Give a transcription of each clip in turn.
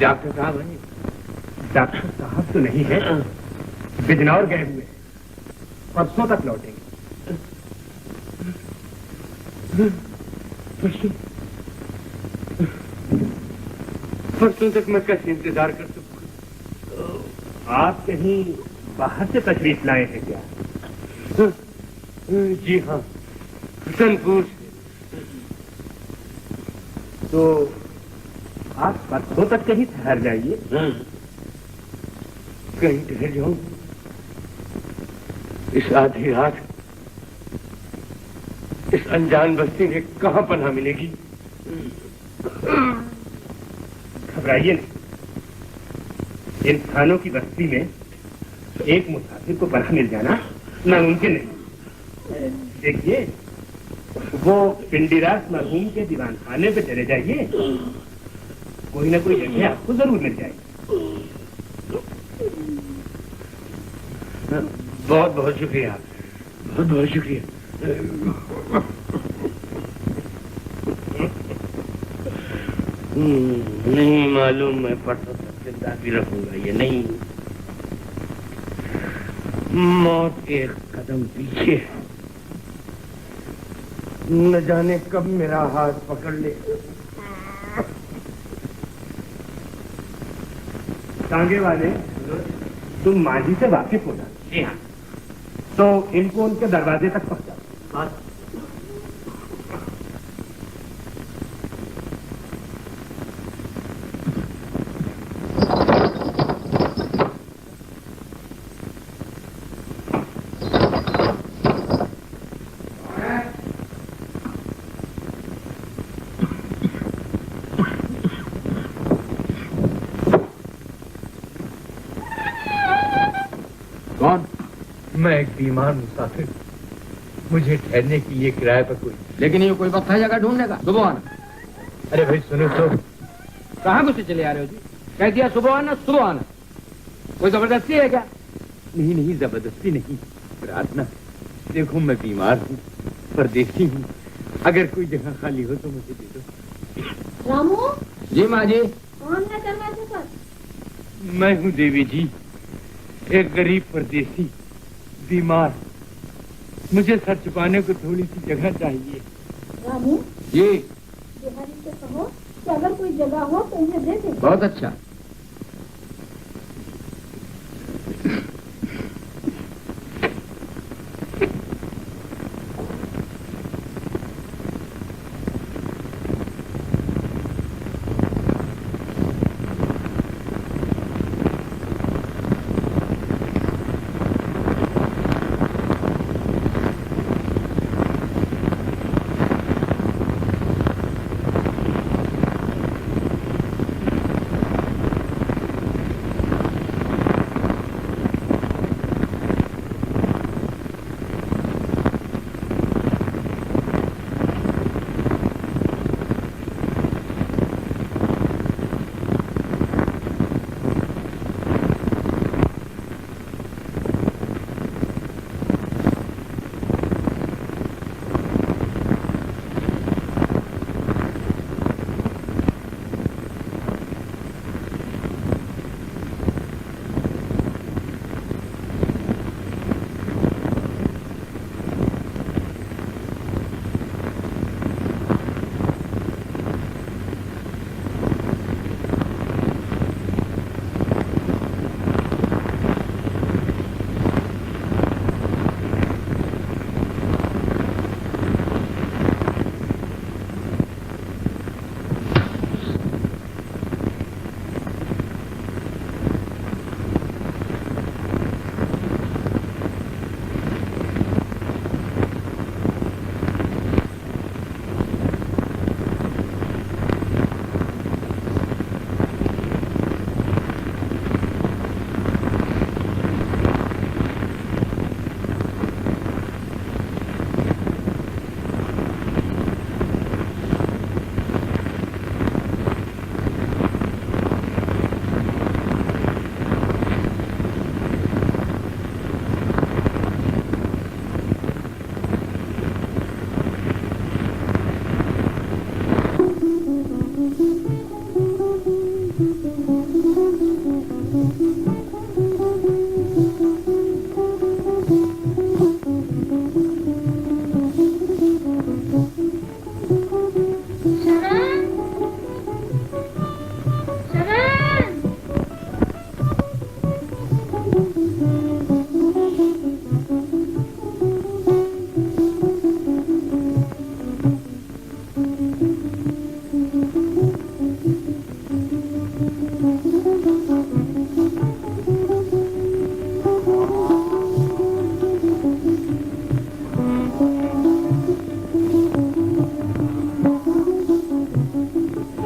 Doctor साहब है? Doctor साहब तो नहीं है, बिजनौर गए हुए, परसों तक लौटेंगे। परसों तक मैं कैसे इंतजार कर सकूं? आप कहीं बाहर से तशरीफ लाए हैं क्या? जी हाँ, कानपुर से। तो आप परसों तक कहीं ठहर जाइए। कहीं ठहर जाऊं? इस आधी रात इस अनजान बस्ती में कहां पनाह मिलेगी? घबराइए नहीं, इन थानों की बस्ती में एक मुसाफिर को पनाह मिल जाना नामुमकिन नहीं। देखिए, वो पिंडीरास मरहूम के दीवान खाने पे चले जाइए, कोई ना कोई जगह आपको जरूर मिल जाएगी। बहुत बहुत शुक्रिया, बहुत बहुत शुक्रिया। नहीं मालूम मैं परसों तक जिंदा भी रहूंगा ये नहीं। मौत एक कदम पीछे, न जाने कब मेरा हाथ पकड़ ले। टांगे वाले, तुम माझी से वाकिफ हो ना? जी हाँ। तो इनको उनके दरवाजे तक पहुंचा। कौन? मैं एक बीमार मुसाफिर, मुझे ठहरने के लिए किराए पर कोई। लेकिन ये कोई वक्त है जगह ढूंढने का? सुबह आना। अरे भाई सुनो तो, कहाँ गुस्से चले आ रहे हो जी? कह दिया सुबह आना, सुबह आना। कोई जबरदस्ती है क्या? नहीं नहीं, जबरदस्ती नहीं, प्रार्थना। देखो मैं बीमार हूँ, परदेसी हूँ, अगर कोई जगह खाली हो तो मुझे दे दो। रामू? जी माँ जी। कौन है दरवाजे पर? मैं हूँ देवी जी, एक गरीब परदेसी, बीमार। मुझे सर छुपाने को थोड़ी सी जगह चाहिए। रामू? जी। बिहारी से कहो कि अगर कोई जगह हो तो इन्हें दे दे। बहुत अच्छा।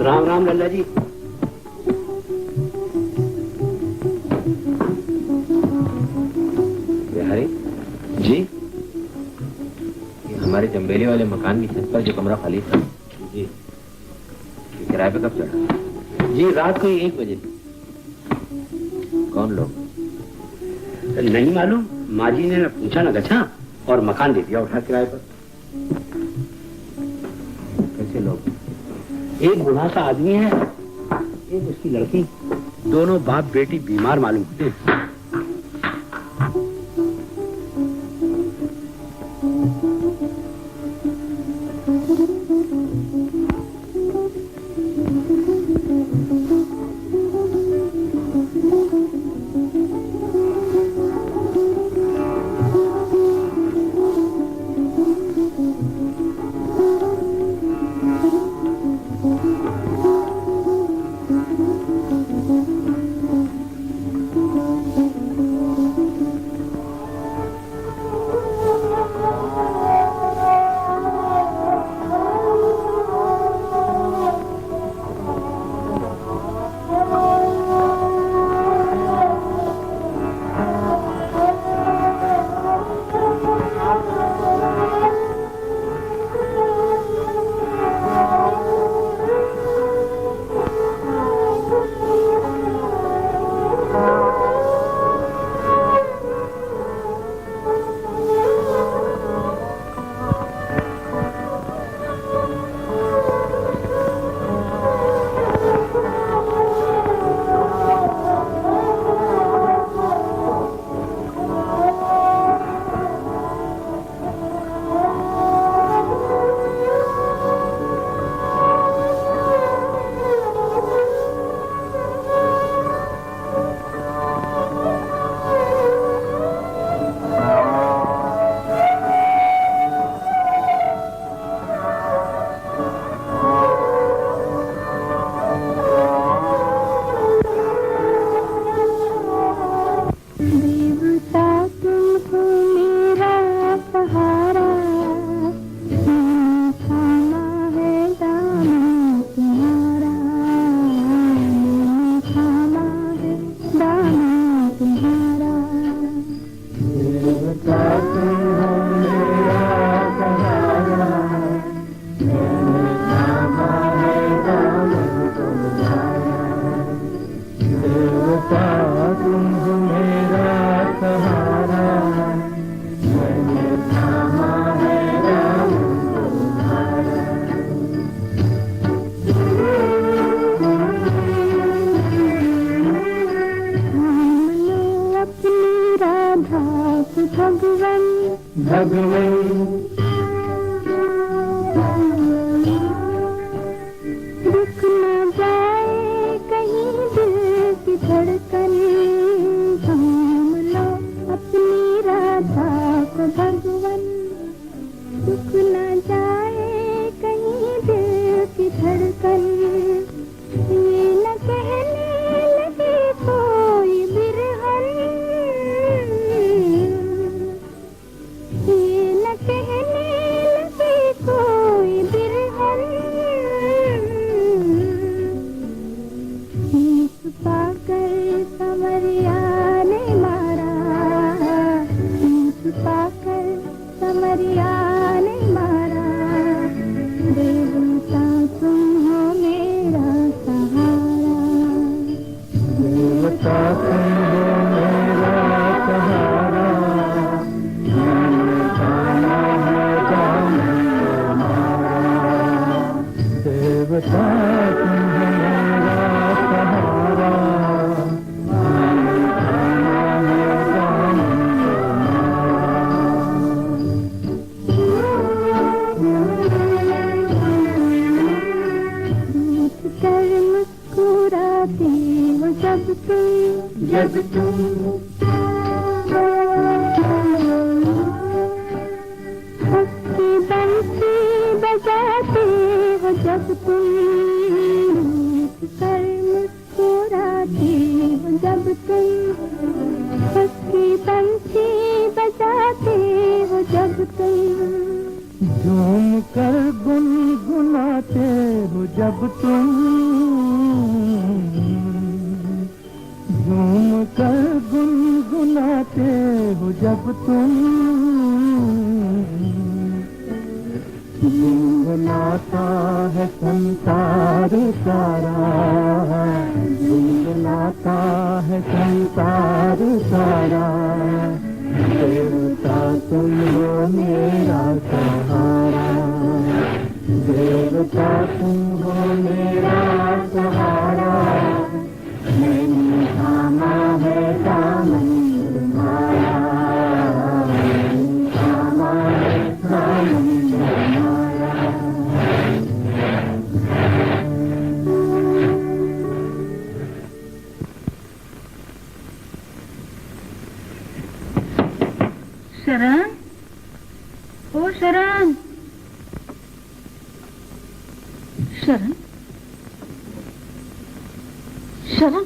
राम राम लल्ला जी। बिहारी जी, ये हमारे जम्बेली वाले मकान की छत पर जो कमरा खाली था जी, ये किराए पे कब चढ़ा? जी रात को 1 बजे। कौन लोग? नहीं मालूम, माँ जी ने न पूछा न गछा और मकान दे दिया उठा किराए पर। कैसे लोग? एक बूढ़ा सा आदमी है, एक उसकी लड़की, दोनों बाप बेटी बीमार मालूम होते हैं। हो जब तुम झूम कर गुनगुनाते हो जब तुम गुनगुनाता है संसार सारा गुनगुनाता है संसार सारा देवता तुम हो मेरा सहारा देवता तुम हो मेरा सहारा मैंने थामा है दामन तुम्हारा मैंने थामा है दामन तुम्हारा शरण, ओ शरण, शरण, शरण,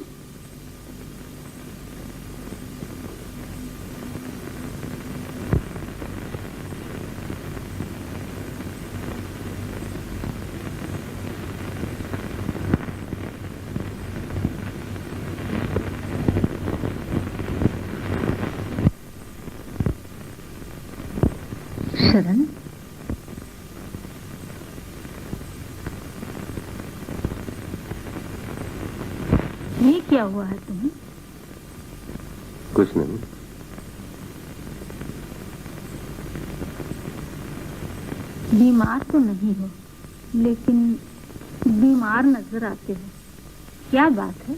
शरण, ये क्या हुआ है तुम्हें? कुछ नहीं। बीमार तो नहीं हो, लेकिन बीमार नजर आते हो। क्या बात है?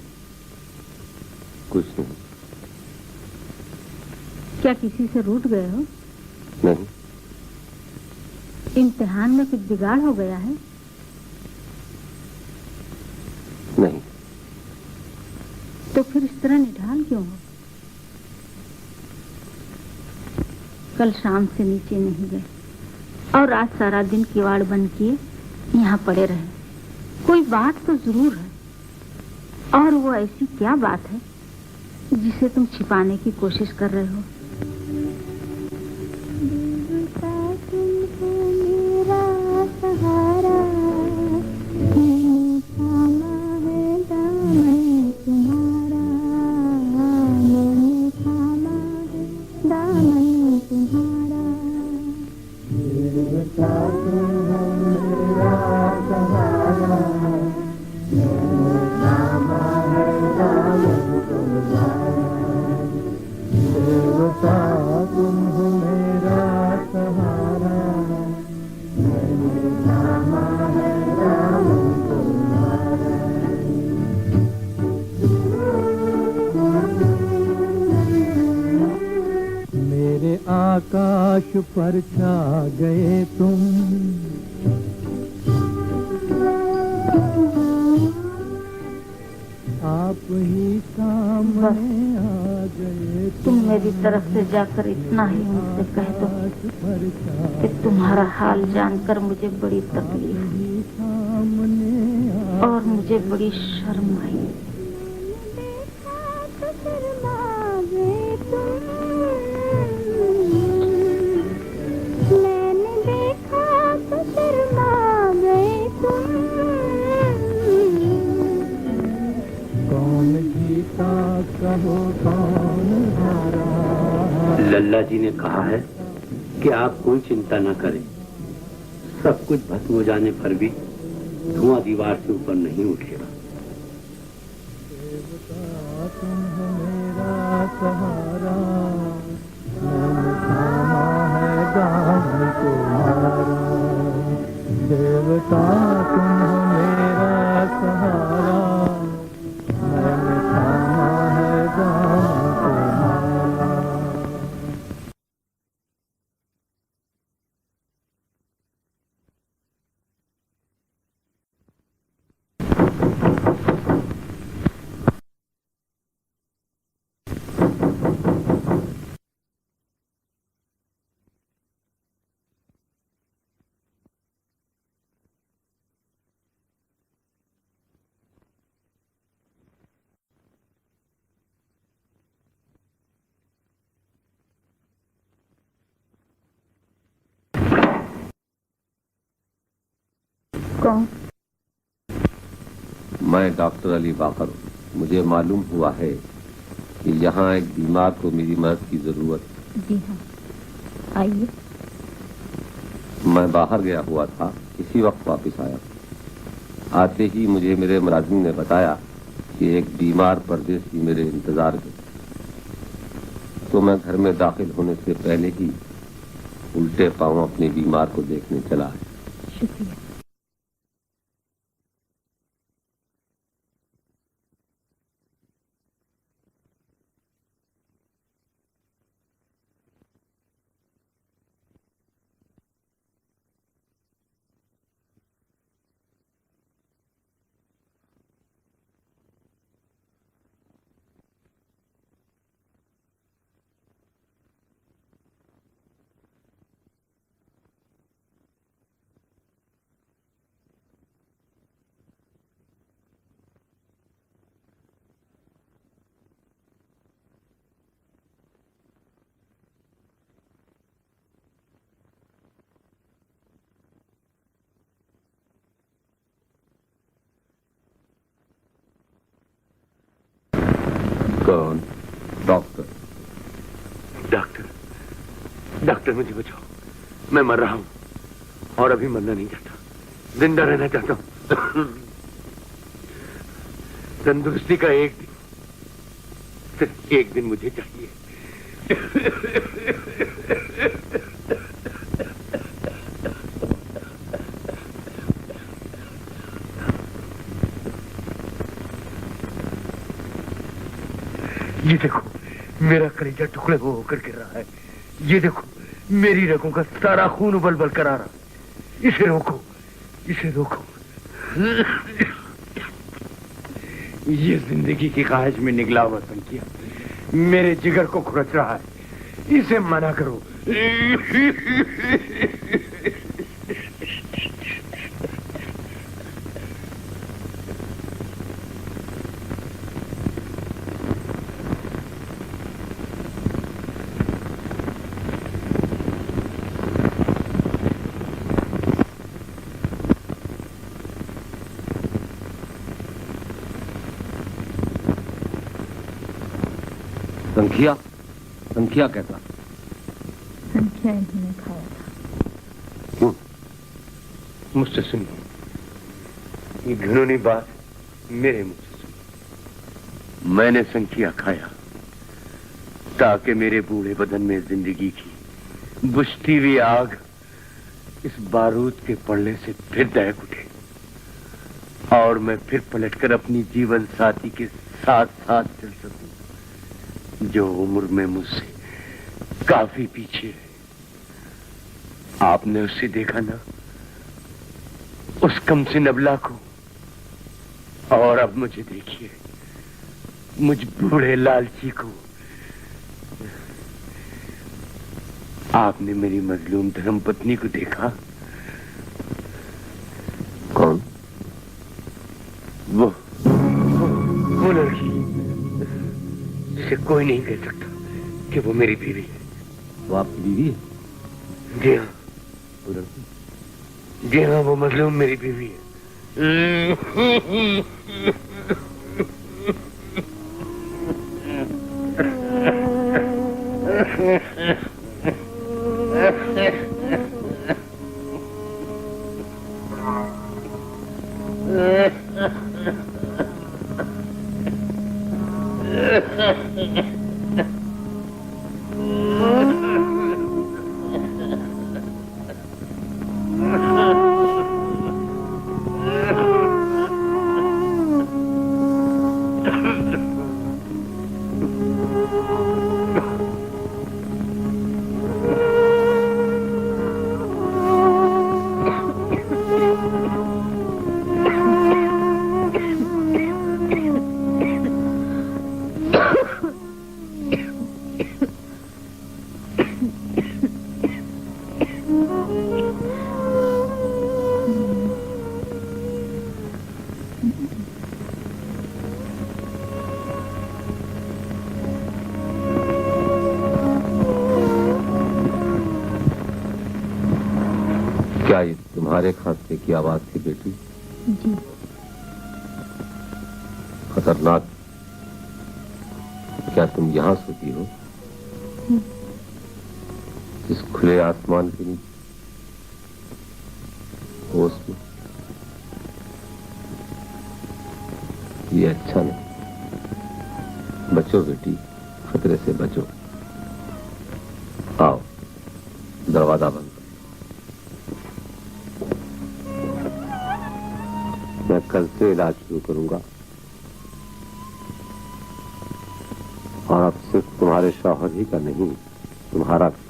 कुछ नहीं। क्या किसी से रूठ गए हो? नहीं। इम्तिहान में कुछ बिगाड़ हो गया है? नहीं। तो फिर इस तरह निढाल क्यों हो? कल शाम से नीचे नहीं गए और आज सारा दिन किवाड़ बंद किए यहाँ पड़े रहे। कोई बात तो जरूर है, और वो ऐसी क्या बात है जिसे तुम छिपाने की कोशिश कर रहे हो? आकाश पर छा गए तुम आप ही सामने आ गए तुम मेरी तरफ से जाकर इतना ही मुझसे कह दो कि तुम्हारा हाल जानकर मुझे बड़ी तकलीफ और मुझे बड़ी शर्म आई। लल्ला जी ने कहा है कि आप कोई चिंता न करें, सब कुछ भस्म हो जाने पर भी धुआं दीवार से ऊपर नहीं उठेगा। तुम हो मेरा सहारा, मैंने थामा है दामन तुम्हारा। देवता तुम हो मेरा सहारा, मैंने थामा है दामन तुम्हारा। कौन? मैं डॉक्टर अली बाकर हूँ। मुझे मालूम हुआ है कि यहाँ एक बीमार को मेरी मदद की जरूरत है। जी हाँ, आइए। मैं बाहर गया हुआ था, इसी वक्त वापस आया। आते ही मुझे मेरे मुलाजिम ने बताया कि एक बीमार परदेसी मेरे इंतजार में, तो मैं घर में दाखिल होने से पहले ही उल्टे पांव अपने बीमार को देखने चला आया। शुक्रिया। कौन? डॉक्टर। डॉक्टर, डॉक्टर मुझे बचाओ, मैं मर रहा हूँ और अभी मरना नहीं चाहता, जिंदा रहना चाहता हूँ। तंदुरुस्ती का एक दिन, सिर्फ एक दिन मुझे चाहिए। ये देखो, मेरा कलेजा टुकड़े होकर गिर रहा है। ये देखो, मेरी रगों का सारा खून उबल बल कर आ रहा है। इसे रोको, इसे रोको। ये जिंदगी की ख्वाहिश में निकला हुआ संकिया मेरे जिगर को खुरच रहा है। इसे मना करो। संख्या, संख्या कैसा? संख्या इन्होंने खाया था। क्यों? मुझसे सुनिए, ये घिनौनी बात मेरे मुंह से सुनिए। मैंने संख्या खाया ताकि मेरे बूढ़े बदन में जिंदगी की बुझती हुई आग इस बारूद के पड़ने से फिर दहक उठे और मैं फिर पलटकर अपनी जीवन साथी के साथ साथ चल सकूं, जो उम्र में मुझसे काफी पीछे है। आपने उसे देखा ना, उस कमसिन अबला को, और अब मुझे देखिए, मुझ बूढ़े लालची को। आपने मेरी मजलूम धर्मपत्नी को देखा? कौन? वो लड़की जिसे कोई नहीं कह सकता कि वो मेरी बीवी है। वो आपकी बीवी है? जी हाँ, वो लड़की? जी हाँ, वो मजलूम मेरी बीवी है। क्या ये तुम्हारे खांसने की आवाज थी बेटी? जी। खतरनाक। क्या तुम यहां सोती हो? इस खुले आसमान के नीचे, होश में? ये अच्छा नहीं। बचो बेटी, खतरे से बचो। आओ, दरवाजा बंद। मैं कल से इलाज शुरू करूंगा और अब सिर्फ तुम्हारे शौहर ही का नहीं, तुम्हारा भी।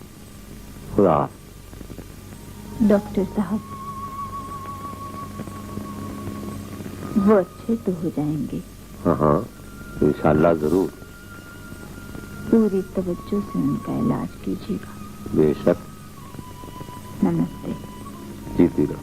खुदा। डॉक्टर साहब, वो अच्छे तो हो जाएंगे। हाँ हाँ, इंशाल्लाह जरूर। पूरी तवज्जो से उनका इलाज कीजिएगा। बेशक। नमस्ते। जीती रहो।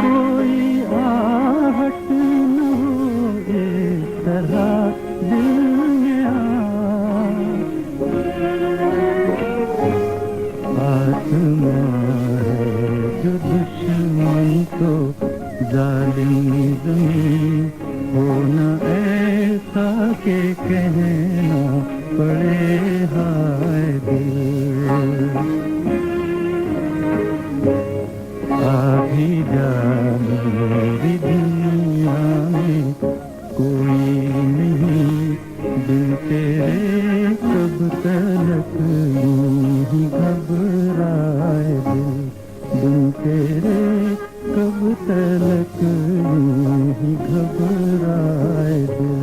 कोई जालिम ज़मीं हो न ऐसा के कहना पड़े हाय दिल। आधी जा मेरी दुनिया में कोई नहीं बिन तेरे कब तलक यूं ही घबराए दिल। बिन तेरे कब तलक यूं ही घबराए दिल।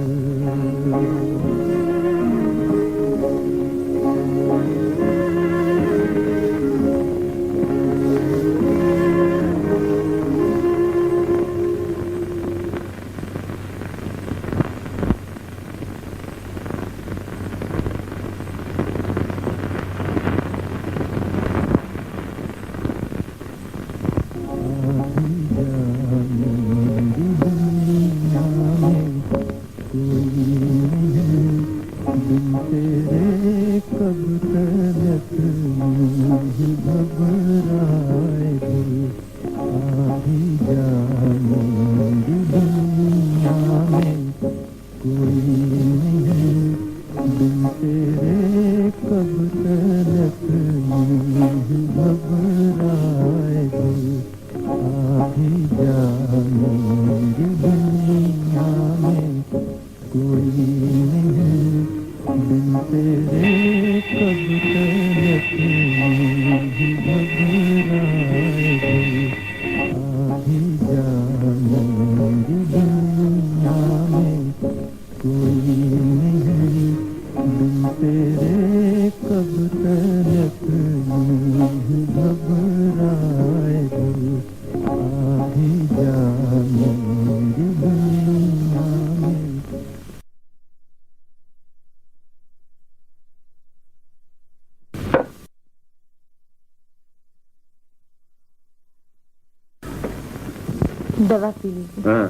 दवा पी लीजिए। हाँ।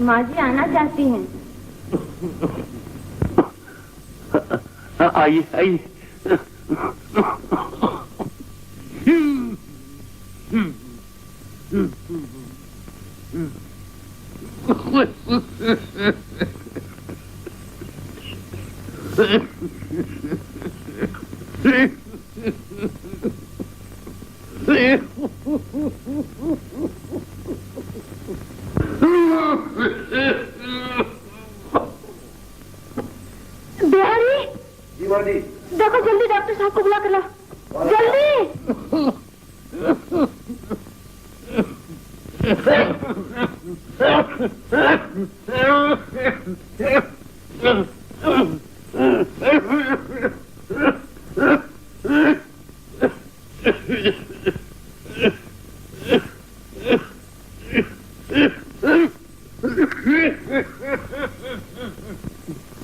माँ जी आना चाहती हैं। आइए आइए। देखो जल्दी डॉक्टर साहब को बुला कर लाओ, जल्दी।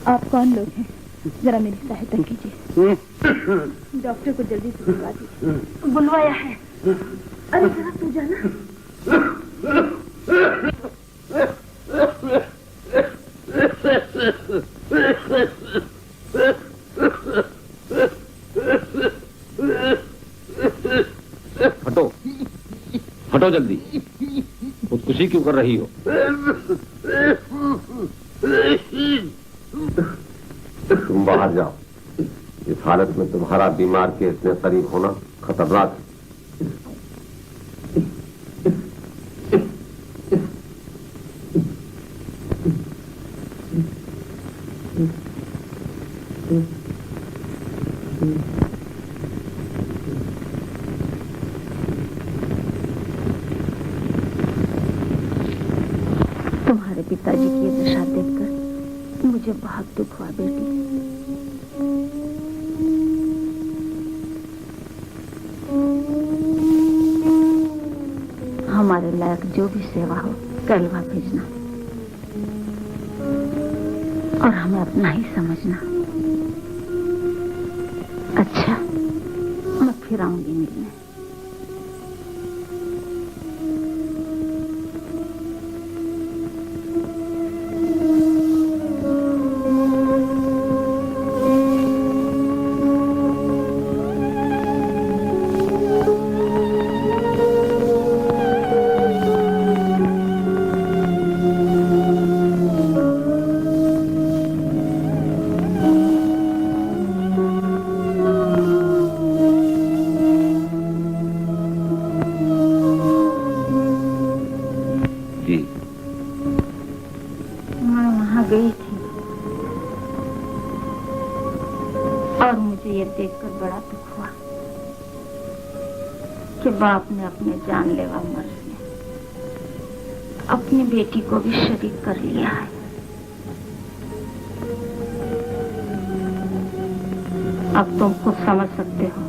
आप कौन लोग हैं? जरा मेरी सहायता कीजिए। डॉक्टर को जल्दी से बुलवा दीजिए। बुलवाया है। अरे जरा तू जाना। हटो हटो जल्दी। खुदकुशी क्यों कर रही हो? तुम बाहर जाओ। इस हालत में तुम्हारा बीमार के इतने करीब होना खतरनाक है। तुम्हारे पिताजी की ये दशा देखकर मुझे बहुत दुख हुआ बेटी। हमारे लायक जो भी सेवा हो कहलवा भेजना और हमें अपना ही समझना। अच्छा, मैं फिर आऊंगी मिलने। बाप ने अपने जानलेवा मर्ज में अपनी बेटी को भी शरीक कर लिया है। अब तुम खुद समझ सकते हो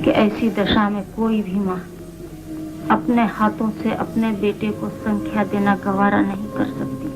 कि ऐसी दशा में कोई भी माँ अपने हाथों से अपने बेटे को संख्या देना गवारा नहीं कर सकती।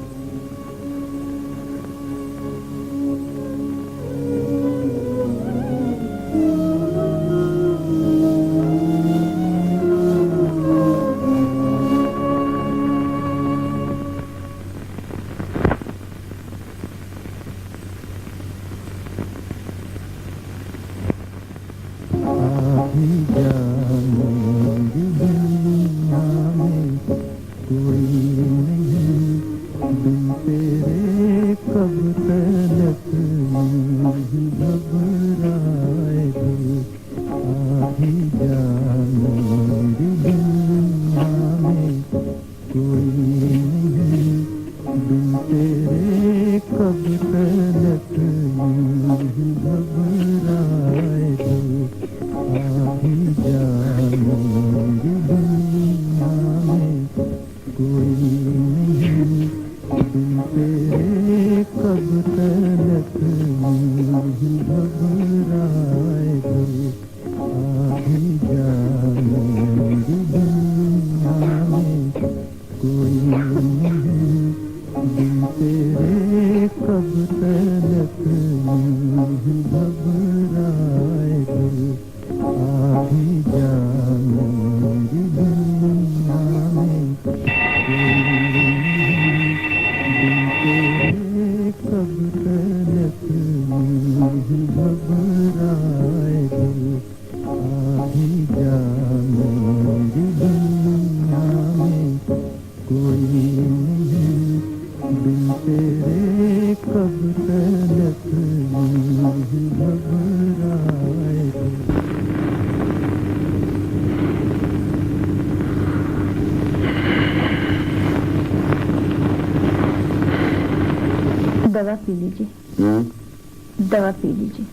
दवा पी लीजिए। दवा पी लीजिए।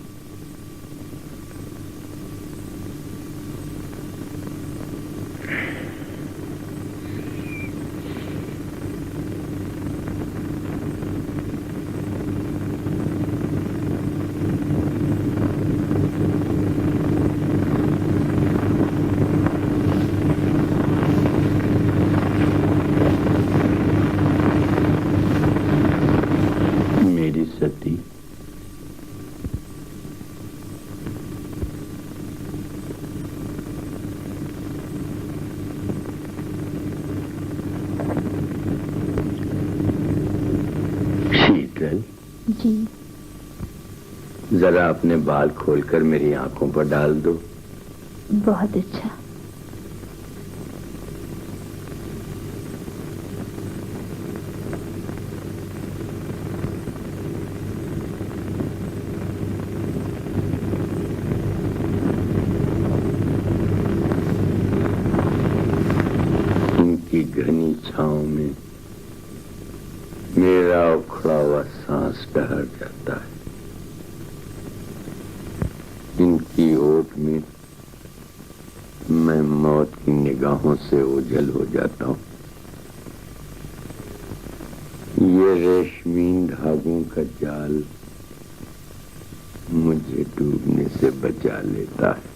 जरा अपने बाल खोलकर मेरी आंखों पर डाल दो। बहुत अच्छा। इनकी घनी छांव में मेरा उखड़ा हुआ सांस ठहर जाता है। इनकी ओट में मैं मौत की निगाहों से ओझल हो जाता हूँ। ये रेशमीन धागों का जाल मुझे डूबने से बचा लेता है।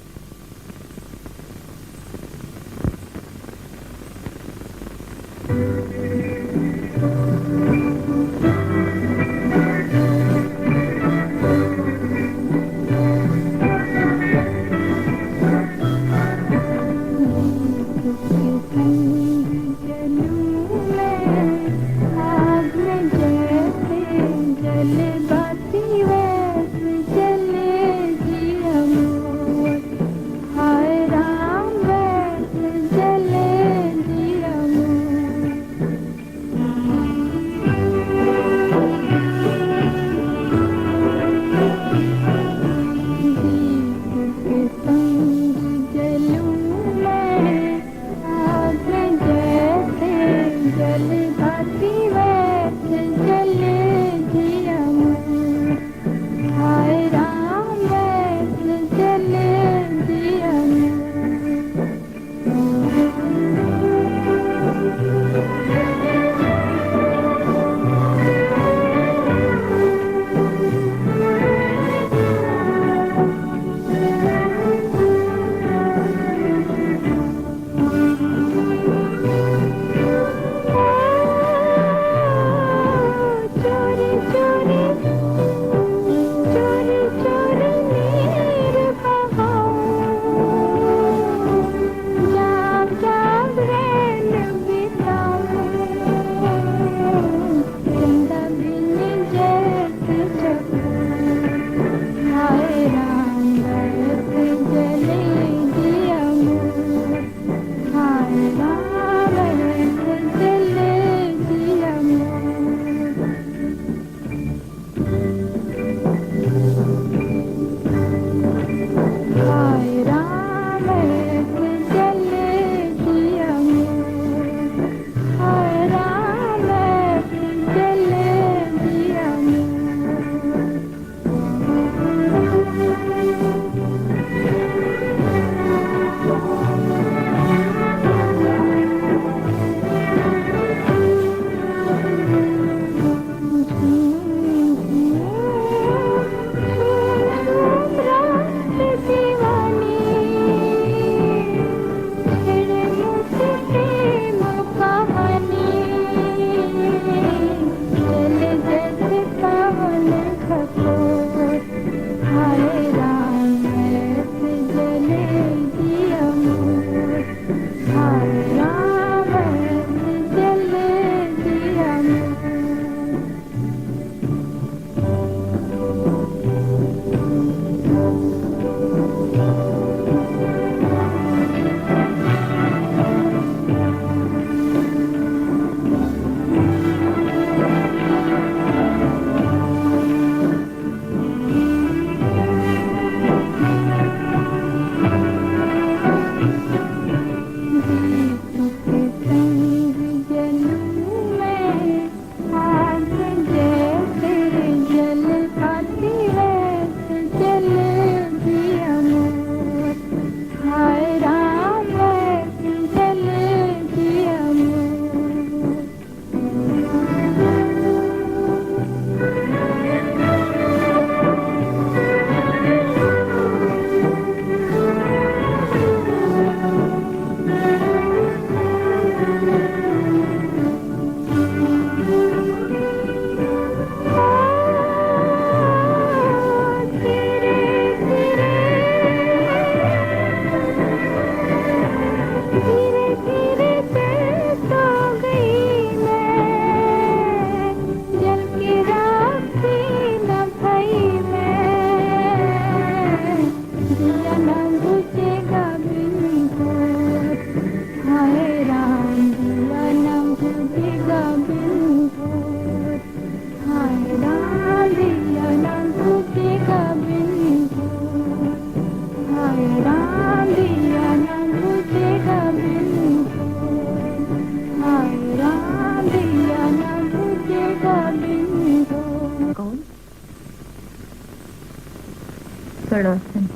पड़ोसन।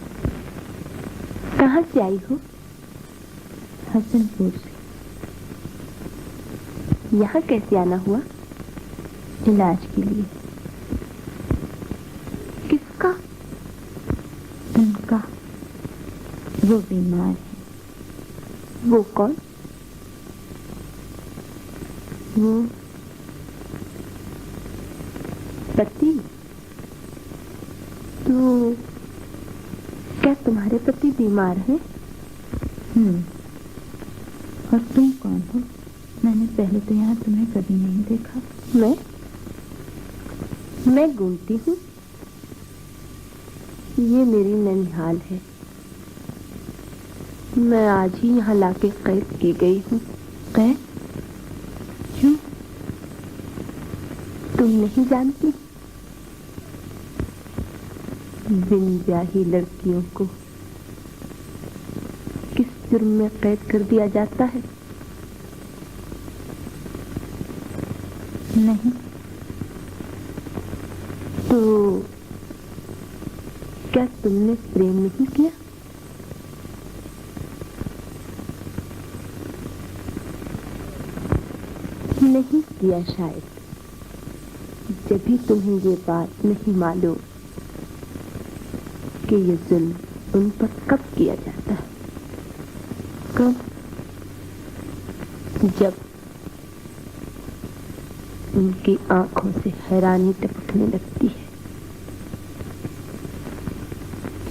कहाँ से आई हो? हसनपुर से। यहाँ कैसे आना हुआ? इलाज के लिए। किसका? उनका। वो बीमार है। वो कौन? वो पति। तो क्या तुम्हारे पति बीमार हैं? और तुम कौन हो? मैंने पहले तो यहाँ तुम्हें कभी नहीं देखा। मैं घूमती हूँ। ये मेरी ननिहाल है। मैं आज ही यहाँ लाके कैद की गई हूँ। कैद? क्यों? तुम नहीं जानती? बिन ब्याही लड़कियों को किस जुर्म में कैद कर दिया जाता है? नहीं। तो क्या तुमने प्रेम नहीं किया? नहीं किया शायद, जब भी तुम्हें ये बात नहीं मालूम कि ये जुल्म उन पर कब किया जाता है। कब? जब उनकी आंखों से हैरानी टपकने लगती है,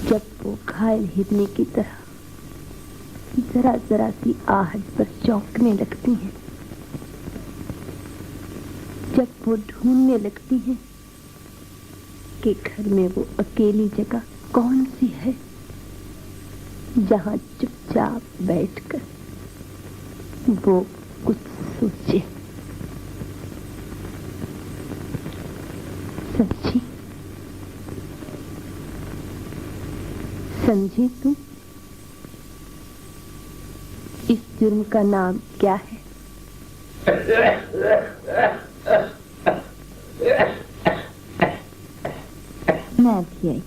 जब वो घायल हिरनी की तरह जरा जरा सी आहट पर चौंकने लगती हैं, जब वो ढूंढने लगती हैं कि घर में वो अकेली जगह कौन सी है जहां चुपचाप बैठकर वो कुछ सोचे। समझी? समझी तुम? इस जुर्म का नाम क्या है? मैं भी आई।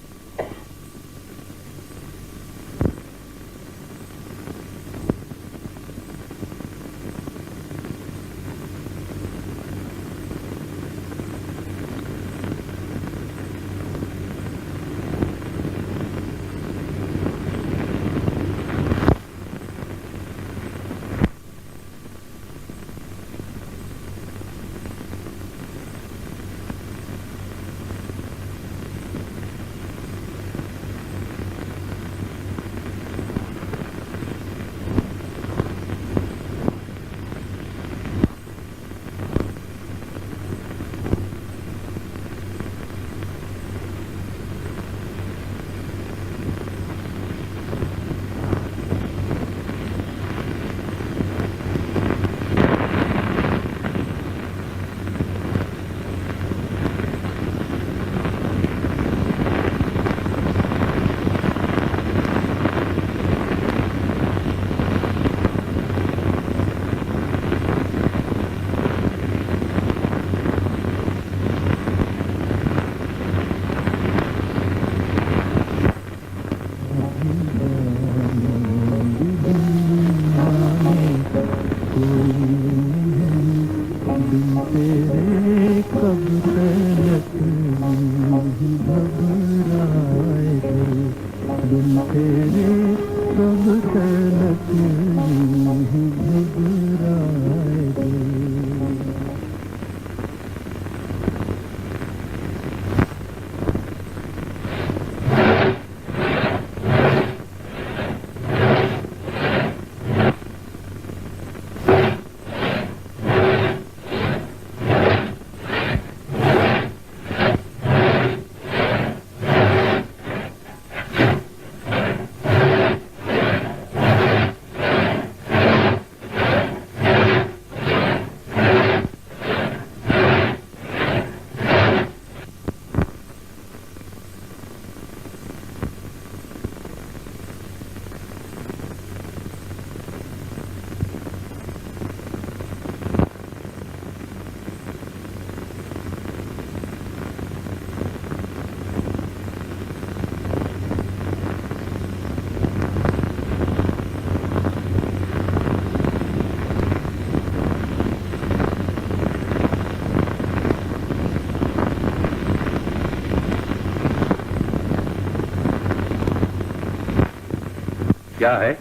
क्या है?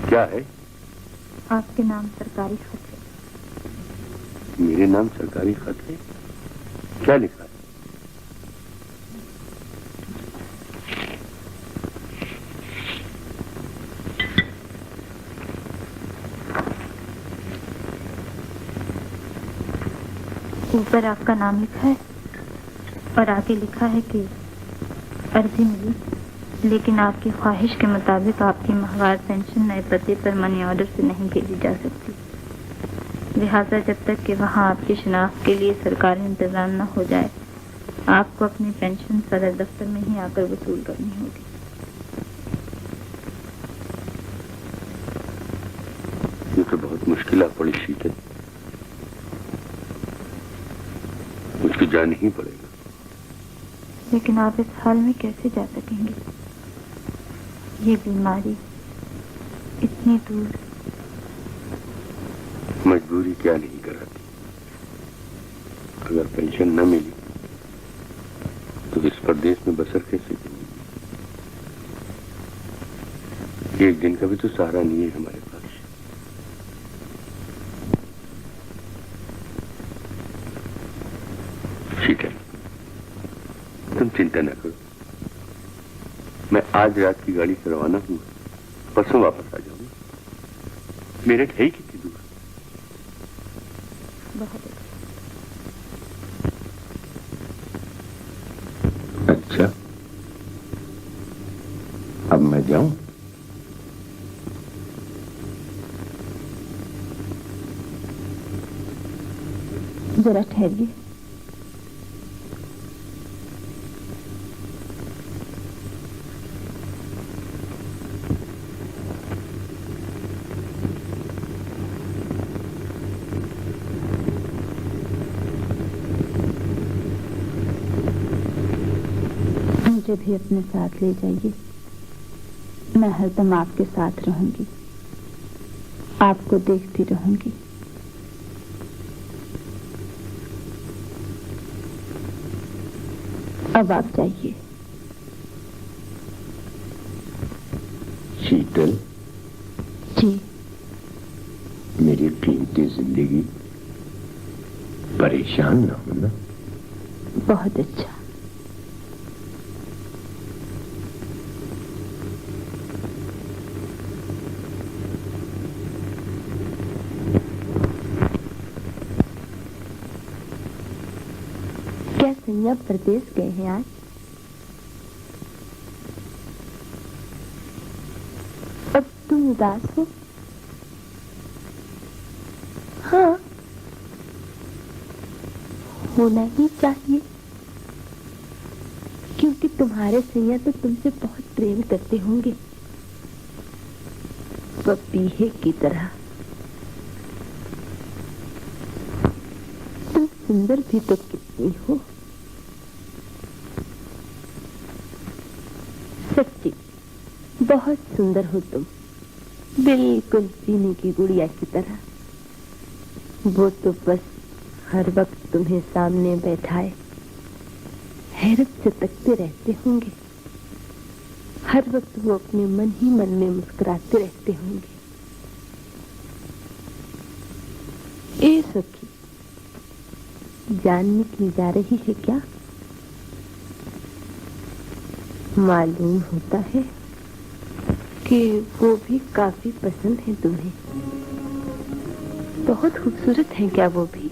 क्या है? आपके नाम सरकारी खत है। मेरे नाम सरकारी खत है? क्या लिखा है? ऊपर आपका नाम लिखा है और आगे लिखा है कि अर्जी मिली, लेकिन आपकी ख्वाहिश के मुताबिक आपकी माहवार पेंशन नए पते पर मनी ऑर्डर से नहीं भेजी जा सकती। लिहाजा जब तक कि वहाँ आपकी शिनाख्त के लिए सरकारी इंतजाम न हो जाए, आपको अपनी पेंशन सदर दफ्तर में ही आकर वसूल करनी होगी। ये तो बहुत मुश्किल आ पड़ी शीतल, मुझको जाना ही पड़ेगा। लेकिन आप इस हाल में कैसे जा सकेंगे? ये बीमारी इतनी दूर। मजबूरी क्या नहीं कराती। अगर पेंशन न मिली तो इस प्रदेश में बसर कैसे करेंगे? एक दिन का भी तो सहारा नहीं है हमारे पास। शीतल, तुम चिंता न करो, मैं आज रात की गाड़ी से रवाना हूँ, परसों वापस आ जाऊंगा। मेरठ है ही कितनी दूर? बहुत अच्छा, अब मैं जाऊं? जरा ठहरिए। मुझे भी अपने साथ ले जाइए। मैं हरदम आपके साथ रहूंगी, आपको देखती रहूंगी। अब आप जाइए। शीतल, जी। मेरी कीमती जिंदगी, परेशान ना होना। बहुत अच्छा। क्या सैया प्रदेश गए हैं आज? अब तुम उदास हो? हाँ, होना ही चाहिए, क्योंकि तुम्हारे सैया तो तुमसे बहुत प्रेम करते होंगे, पपीहे की तरह। तुम सुंदर भी तो कितनी हो। सच्ची बहुत सुंदर हो तुम, बिल्कुल चीनी की गुड़िया की तरह। वो तो बस हर वक्त तुम्हें सामने बैठाए हैरत से तकते रहते होंगे। हर वक्त वो अपने मन ही मन में मुस्कुराते रहते होंगे। ए सखी, जानने की जा रही है क्या? मालूम होता है कि वो भी काफी पसंद है तुम्हें। बहुत खूबसूरत है क्या वो भी?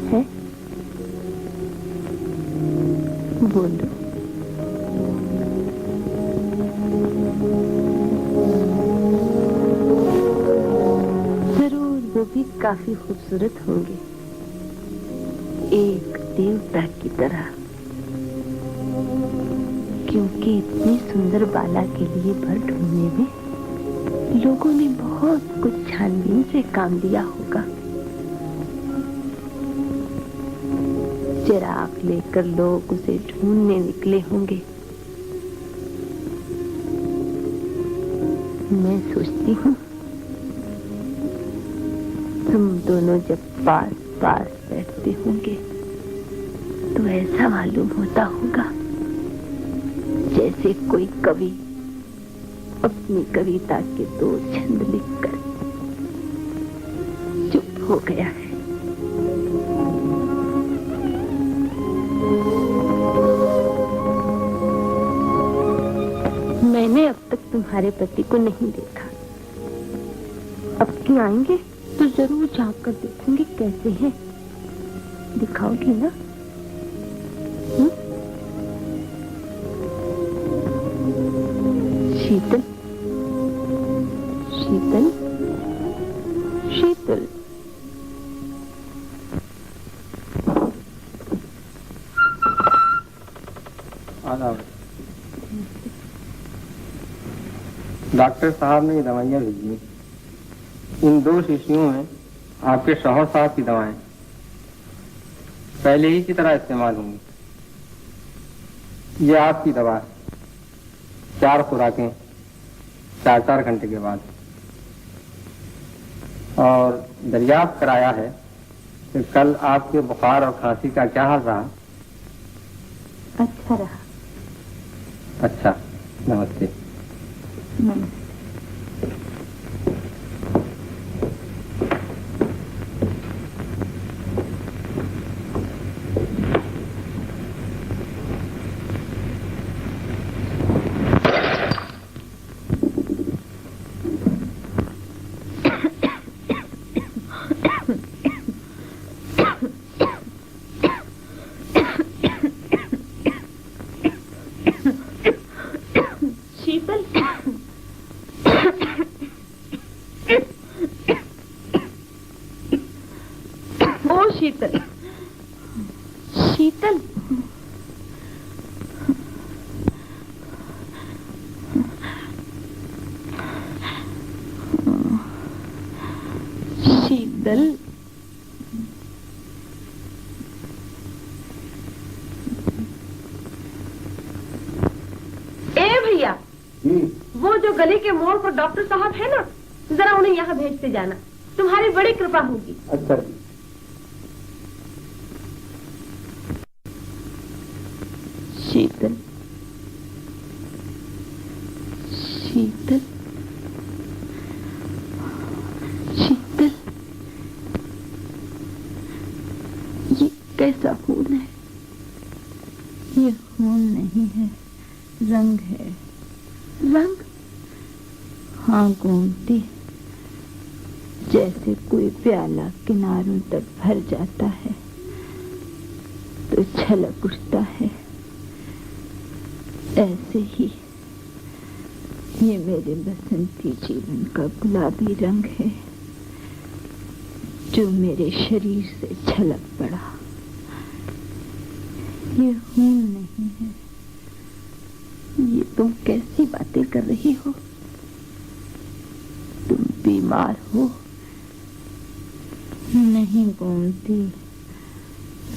है? बोलो। जरूर वो भी काफी खूबसूरत होंगे, एक देवता की तरह। क्योंकि इतनी सुंदर बाला के लिए भर ढूंढने में लोगों ने बहुत कुछ छानबीन से काम लिया होगा। चिराग लेकर लोग उसे ढूंढने निकले होंगे। मैं सोचती हूँ तुम दोनों जब पास पास बैठते होंगे तो ऐसा मालूम होता होगा जैसे कोई कवि अपनी कविता के 2 छंद लिखकर चुप हो गया है। मैंने अब तक तुम्हारे पति को नहीं देखा। अब की आएंगे तो जरूर झांक कर देखूंगी कैसे हैं। दिखाओगी ना? शीतल, शीतल, शीतल। डॉक्टर साहब ने ये दवाइयाँ भेजी। इन 2 शीशियों में आपके शौहर साहब की दवाएं पहले ही की तरह इस्तेमाल होंगी। ये आपकी दवा है, 4 खुराकें 4-4 घंटे के बाद। और दरियाफ्त कराया है कि कल आपके बुखार और खांसी का क्या हाल रहा? अच्छा रहा। अच्छा, नमस्ते। नमस्ते। शीतल, ओ शीतल, शीतल, शीतल, भैया, वो जो गली के मोड़ पर डॉक्टर साहब है ना, जरा उन्हें यहाँ भेजते जाना, तुम्हारी बड़ी कृपा होगी। अच्छा। शीतल, शीतल, शीतल, ये कैसा खून है? ये खून नहीं है, रंग है। रंग? हाँ गोमती, जैसे कोई प्याला किनारों तक भर जाता है तो छलक उठता है, ऐसे ही ये मेरे बसंती जीवन का गुलाबी रंग है जो मेरे शरीर से छलक पड़ा। ये खून नहीं है। ये तुम कैसी बातें कर रही हो? तुम बीमार हो? नहीं गोमती,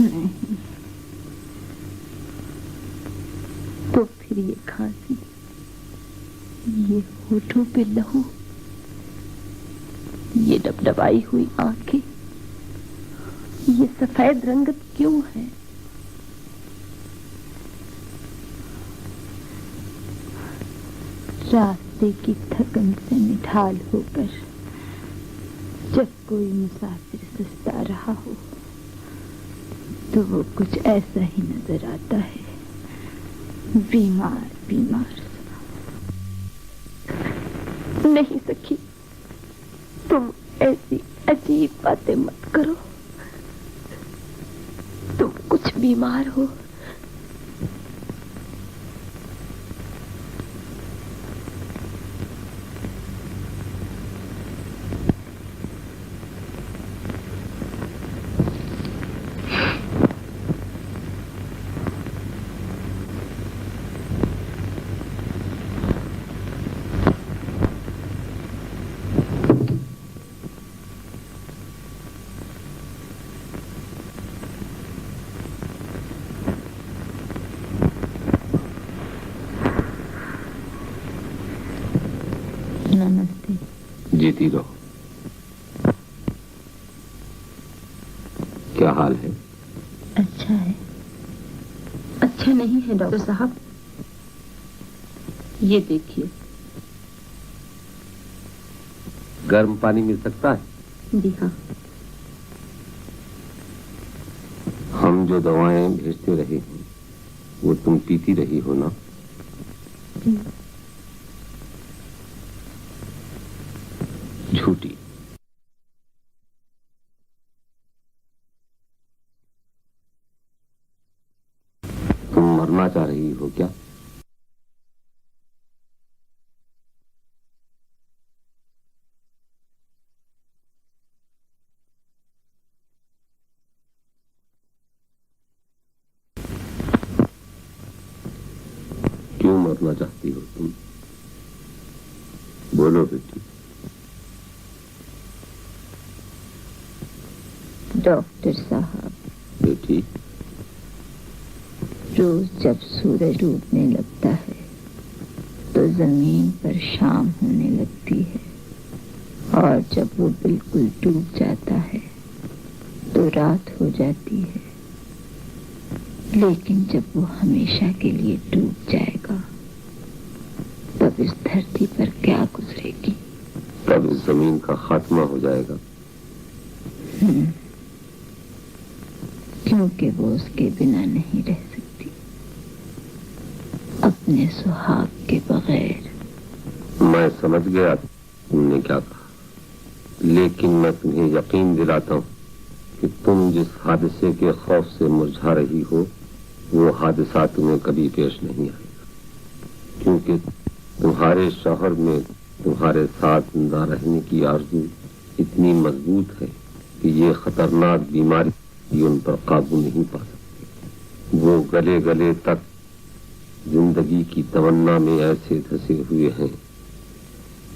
नहीं। तो फिर ये खांसी, ये होठों पे लहू, ये डबडबाई हुई आंखें, ये सफेद रंगत क्यों है? रास्ते की थकन से निढाल होकर जब कोई मुसाफिर सुस्ता रहा हो तो वो कुछ ऐसा ही नजर आता है, बीमार बीमार। नहीं सखी, तुम ऐसी अजीब बातें मत करो। तुम कुछ बीमार हो। नमस्ते। जीती रहो। क्या हाल है? अच्छा है। अच्छा नहीं है डॉक्टर साहब, ये देखिए। गर्म पानी मिल सकता है? जी हाँ। हम जो दवाएं भेजते रहे हैं वो तुम पीती रही हो ना? जी। झूठी। तुम मरना चाह रही हो क्या? क्यों मरना चाहती हो तुम? बोलो बेटी। डॉक्टर साहब, बेटी, रोज जब सूरज डूबने लगता है तो जमीन पर शाम होने लगती है, और जब वो बिल्कुल डूब जाता है तो रात हो जाती है। लेकिन जब वो हमेशा के लिए डूब जाएगा तब इस धरती पर क्या गुजरेगी? तब इस जमीन का खात्मा हो जाएगा। क्योंकि वो उसके बिना नहीं रह सकती, अपने सुहाग के बगैर। मैं समझ गया तुमने क्या कहा, लेकिन मैं तुम्हें यकीन दिलाता हूँ कि तुम जिस हादसे के खौफ से मुरझा रही हो वो हादसा तुम्हें कभी पेश नहीं आएगा, क्योंकि तुम्हारे शौहर में तुम्हारे साथ जिंदा रहने की आरज़ू इतनी मजबूत है कि ये खतरनाक बीमारी उन पर काबू नहीं पा सकती। वो गले गले तक जिंदगी की तमन्ना में ऐसे धंसे हुए हैं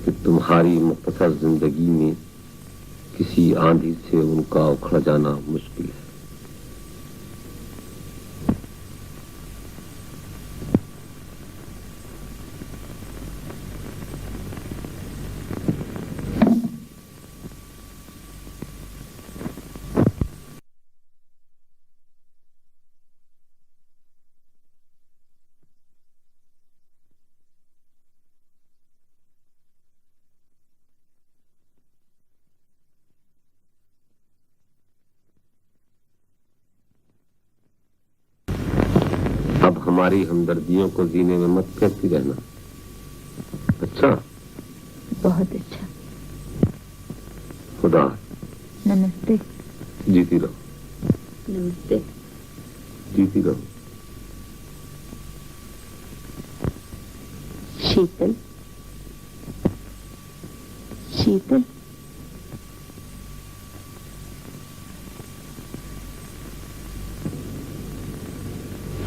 कि तुम्हारी मुख्तसर जिंदगी में किसी आंधी से उनका उखड़ जाना मुश्किल है। अब हमारी हमदर्दियों को जीने में मत फेंकती रहना। अच्छा? बहुत अच्छा। खुदा। नमस्ते। जीती रहो। नमस्ते। जीती रहो। शीतल, शीतल,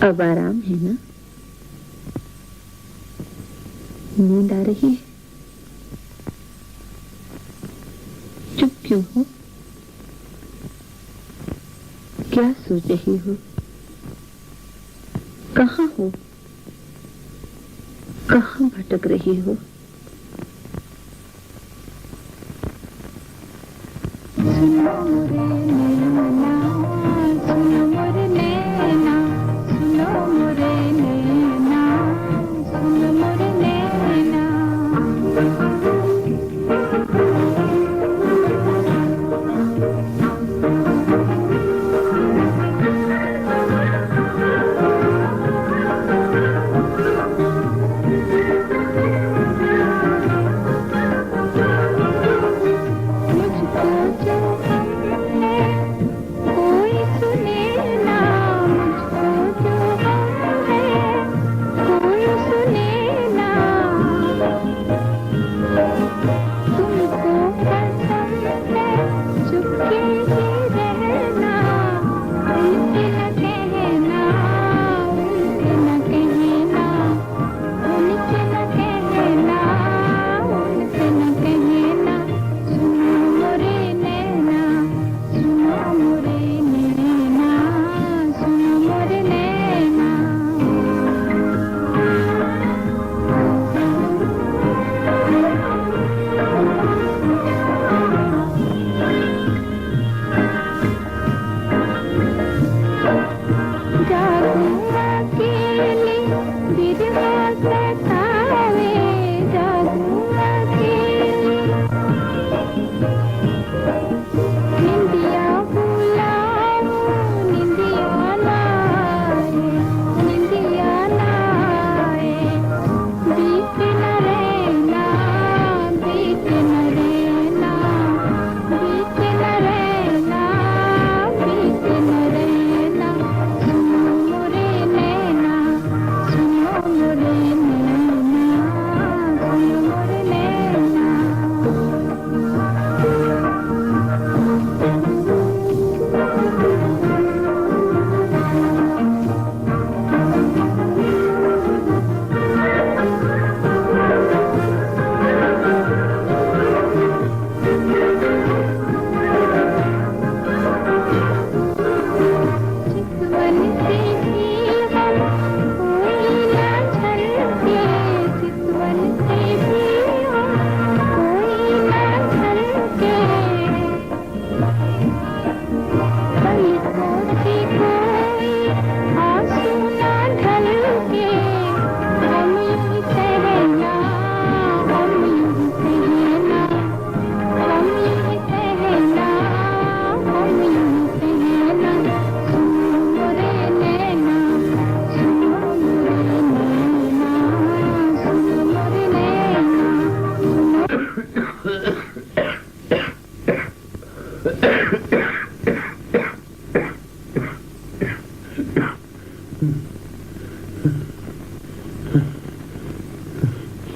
अब आराम है ना? नींद आ रही है? चुप क्यों हो? क्या सोच रही हो? कहाँ हो? कहाँ भटक रही हो?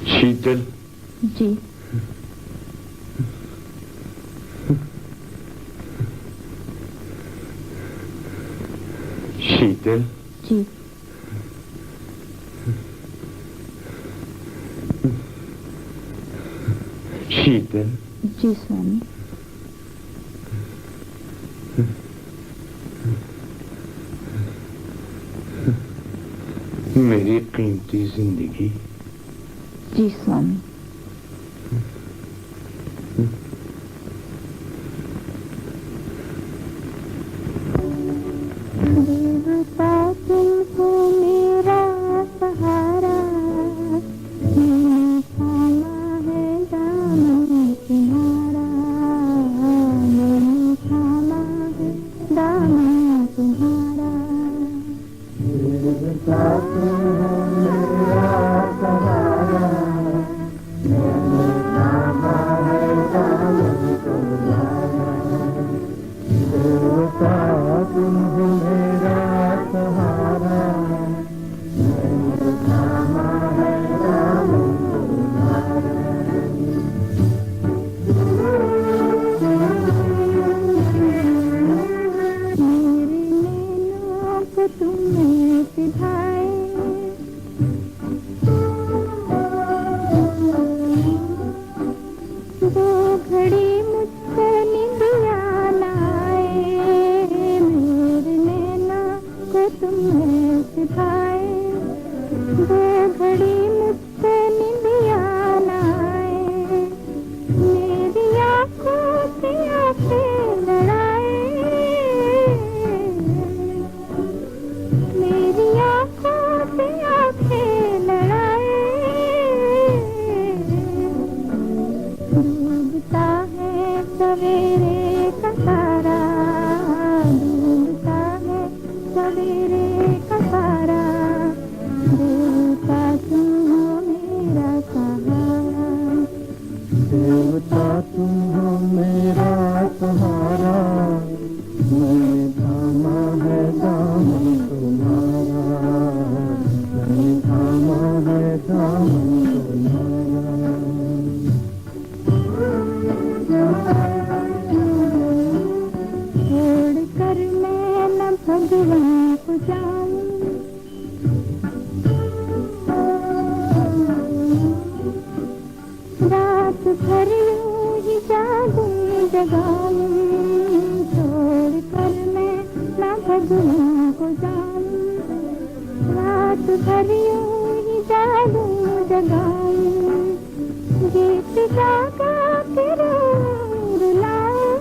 शीतल। जी। शीतल। जी। शीतल। जी स्वामी। मेरी कीमती जिंदगी। जी स्वामी। देवता तुमको मेरा सहारा, मैंने थामा है दामन तुम्हारा, मैंने थामा है दामन तुम्हारा। देवता तुम मेरा सहारा, मैंने थामा है दामन तुम्हारा। देवता तुम मेरा सहारा, मैंने थामा है दामन तुम्हारा। मेरे नैनों को तुमने सिधाए, दो घड़ी मुझसे निंदिया न आए। मेरे नैना को तुमने सिखाए, दो घड़ी मुझसे निंदिया न आए। मेरी आँखों से आँखें लड़ाए, मेरी आँखों से आँखें लड़ाए। डूबता है सवेरे का तारा, डूबता है सवेरे का तारा। देवता तुम हो मेरा सहारा, देवता तुम हो मेरा सहारा। मैंने थामा है दामन तुम्हारा, मैंने थामा है दामन तुम्हारा। छोड़ कर मैं न भगवान को जाऊं, रात भर यूं ही जागूं जगाऊं। छोड़ कर मैं न भगवान को जाऊं, रात भर यूं ही जागूं जगाऊं। गीत गा गा के रुलाऊं,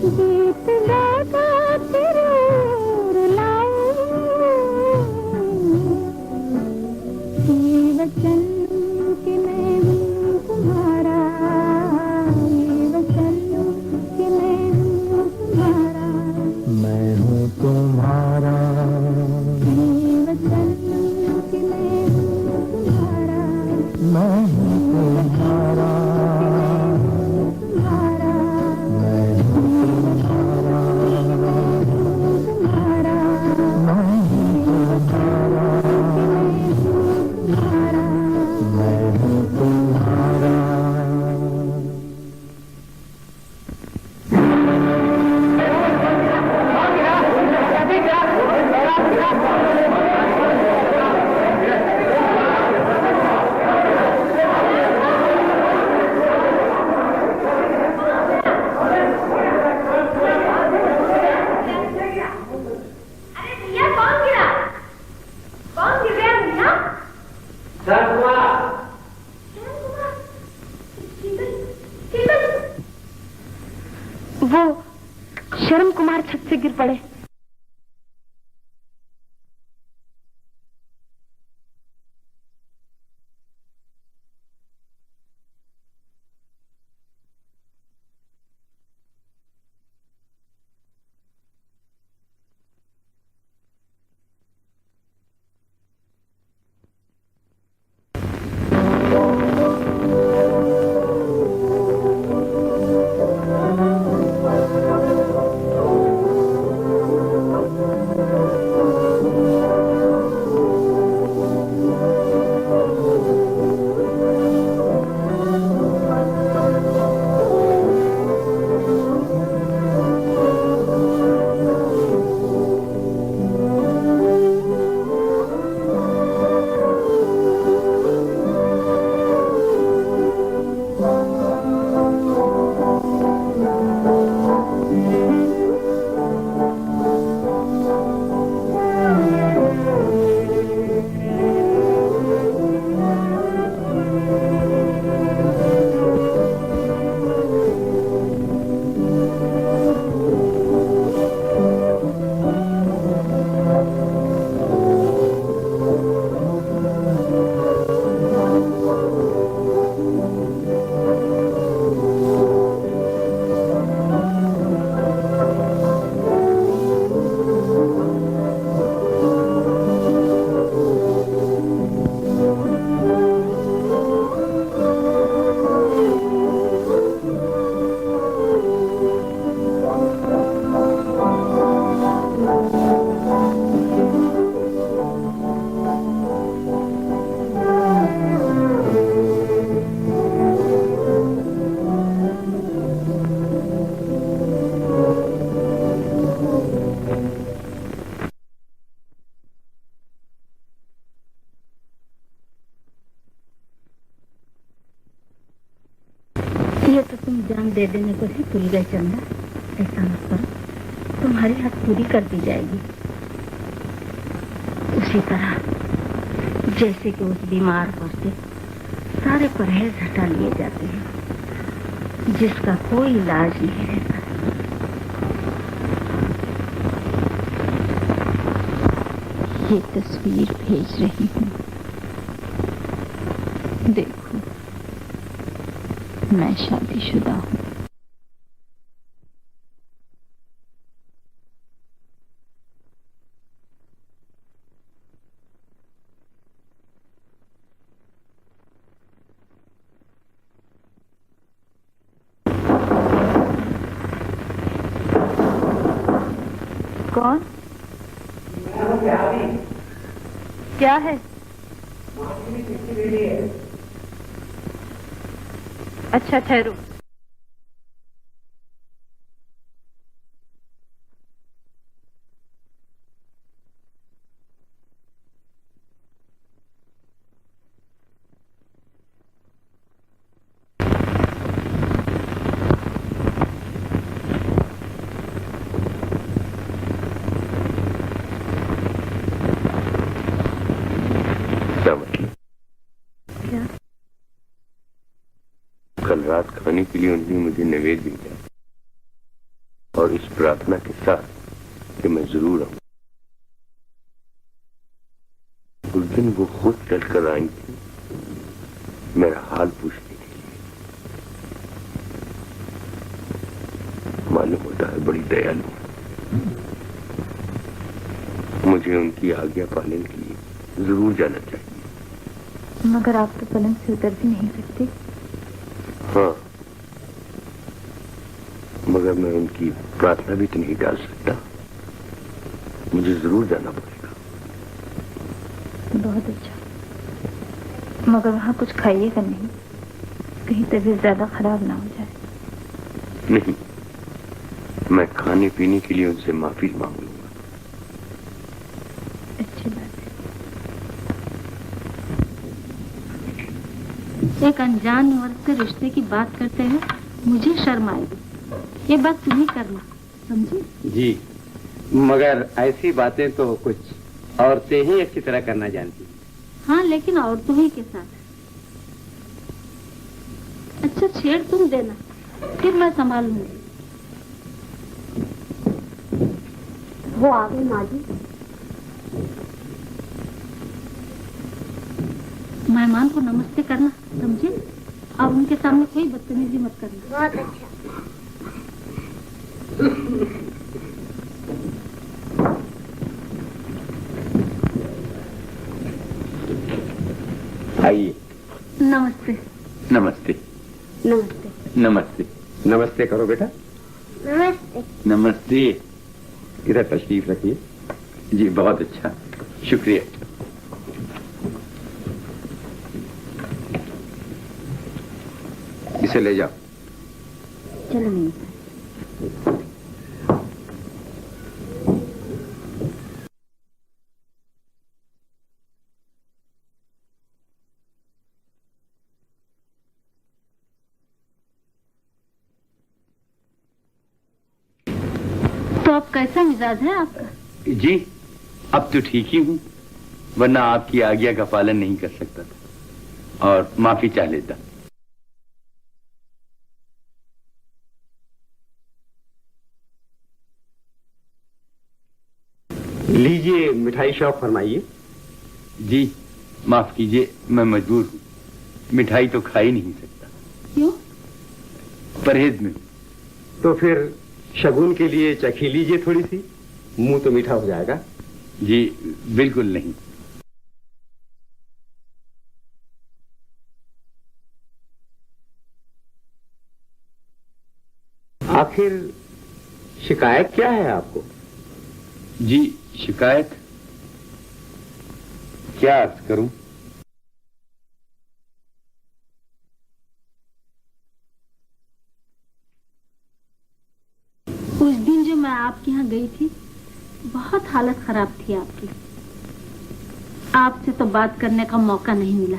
गीत गा गा के रुलाऊं। ये वचन कि मैं हूँ तुम्हारा, ये वचन कि मैं हूँ तुम्हारा, मैं हूँ तुम्हारा। ये वचन कि मैं हूँ तुम्हारा, मैं हूँ तुम्हारा, तुम्हारा, मैं हूँ तुम्हारा, तुम्हारा, मैं हूँ तुम्हारा, तुम्हारा, मैं हूँ तुम्हारा। वो शर्म कुमार छत से गिर पड़े। ये तो तुम जान दे देने को ही भूल गए चंदा। ऐसा मत करो, तुम्हारी हद पूरी कर दी जाएगी। उसी तरह जैसे कि उस बीमार पर से सारे परहेज हटा लिए जाते हैं जिसका कोई इलाज नहीं रहता। ये तस्वीर भेज रही हूँ, देखो मैं शादीशुदा हूँ। कौन? क्या है? अच्छा ठहरो। कल रात खाने के लिए उन्होंने मुझे निवेद्य भेजा और इस प्रार्थना के साथ कि मैं जरूर आऊं। उस दिन वो खुद चलकर आई थी मेरा हाल पूछने के लिए। मालूम होता है बड़ी दयालु। मुझे उनकी आज्ञा पालन के लिए जरूर जाना चाहिए। मगर आप तो पलंग से उतर भी नहीं सकते। हाँ, मगर मैं उनकी प्रार्थना भी तो नहीं डाल सकता। मुझे जरूर जाना पड़ेगा। बहुत अच्छा, मगर वहाँ कुछ खाइएगा नहीं, कहीं तबीयत ज्यादा खराब ना हो जाए। नहीं, मैं खाने पीने के लिए उनसे माफी मांग लूंगा। अच्छी बात है। एक अनजान औरत से रिश्ते की बात करते हुए मुझे शर्म आएगी। ये बात तुम्हें करना, समझी? जी, मगर ऐसी बातें तो कुछ औरतें ही अच्छी तरह करना जानती। हाँ, लेकिन औरतों ही के साथ। अच्छा, छेड़ तुम देना, फिर मैं संभाल लूंगी। वो आ गई माँ जी। मेहमान को नमस्ते करना, समझे? और उनके सामने कोई बदतमीजी मत करना। बहुत अच्छा। आइए। नमस्ते। नमस्ते। नमस्ते। नमस्ते। नमस्ते करो बेटा। नमस्ते। नमस्ते। इधर तशरीफ रखिए। जी बहुत अच्छा, शुक्रिया। इसे ले जाओ। चलो नहीं। तो अब कैसा मिजाज है आपका? जी अब तो ठीक ही हूँ, वरना आपकी आज्ञा का पालन नहीं कर सकता था और माफी चाह लेता। लीजिए मिठाई शौक फरमाइए। जी माफ कीजिए, मैं मजबूर हूँ, मिठाई तो खा ही नहीं सकता। क्यों? परहेज में। तो फिर शगुन के लिए चखी लीजिए थोड़ी सी, मुंह तो मीठा हो जाएगा। जी बिल्कुल नहीं। आखिर शिकायत क्या है आपको? जी शिकायत क्या अर्ज करूं? उस दिन जो मैं आपके यहाँ गई थी, बहुत हालत खराब थी आपकी। आपसे तो बात करने का मौका नहीं मिला।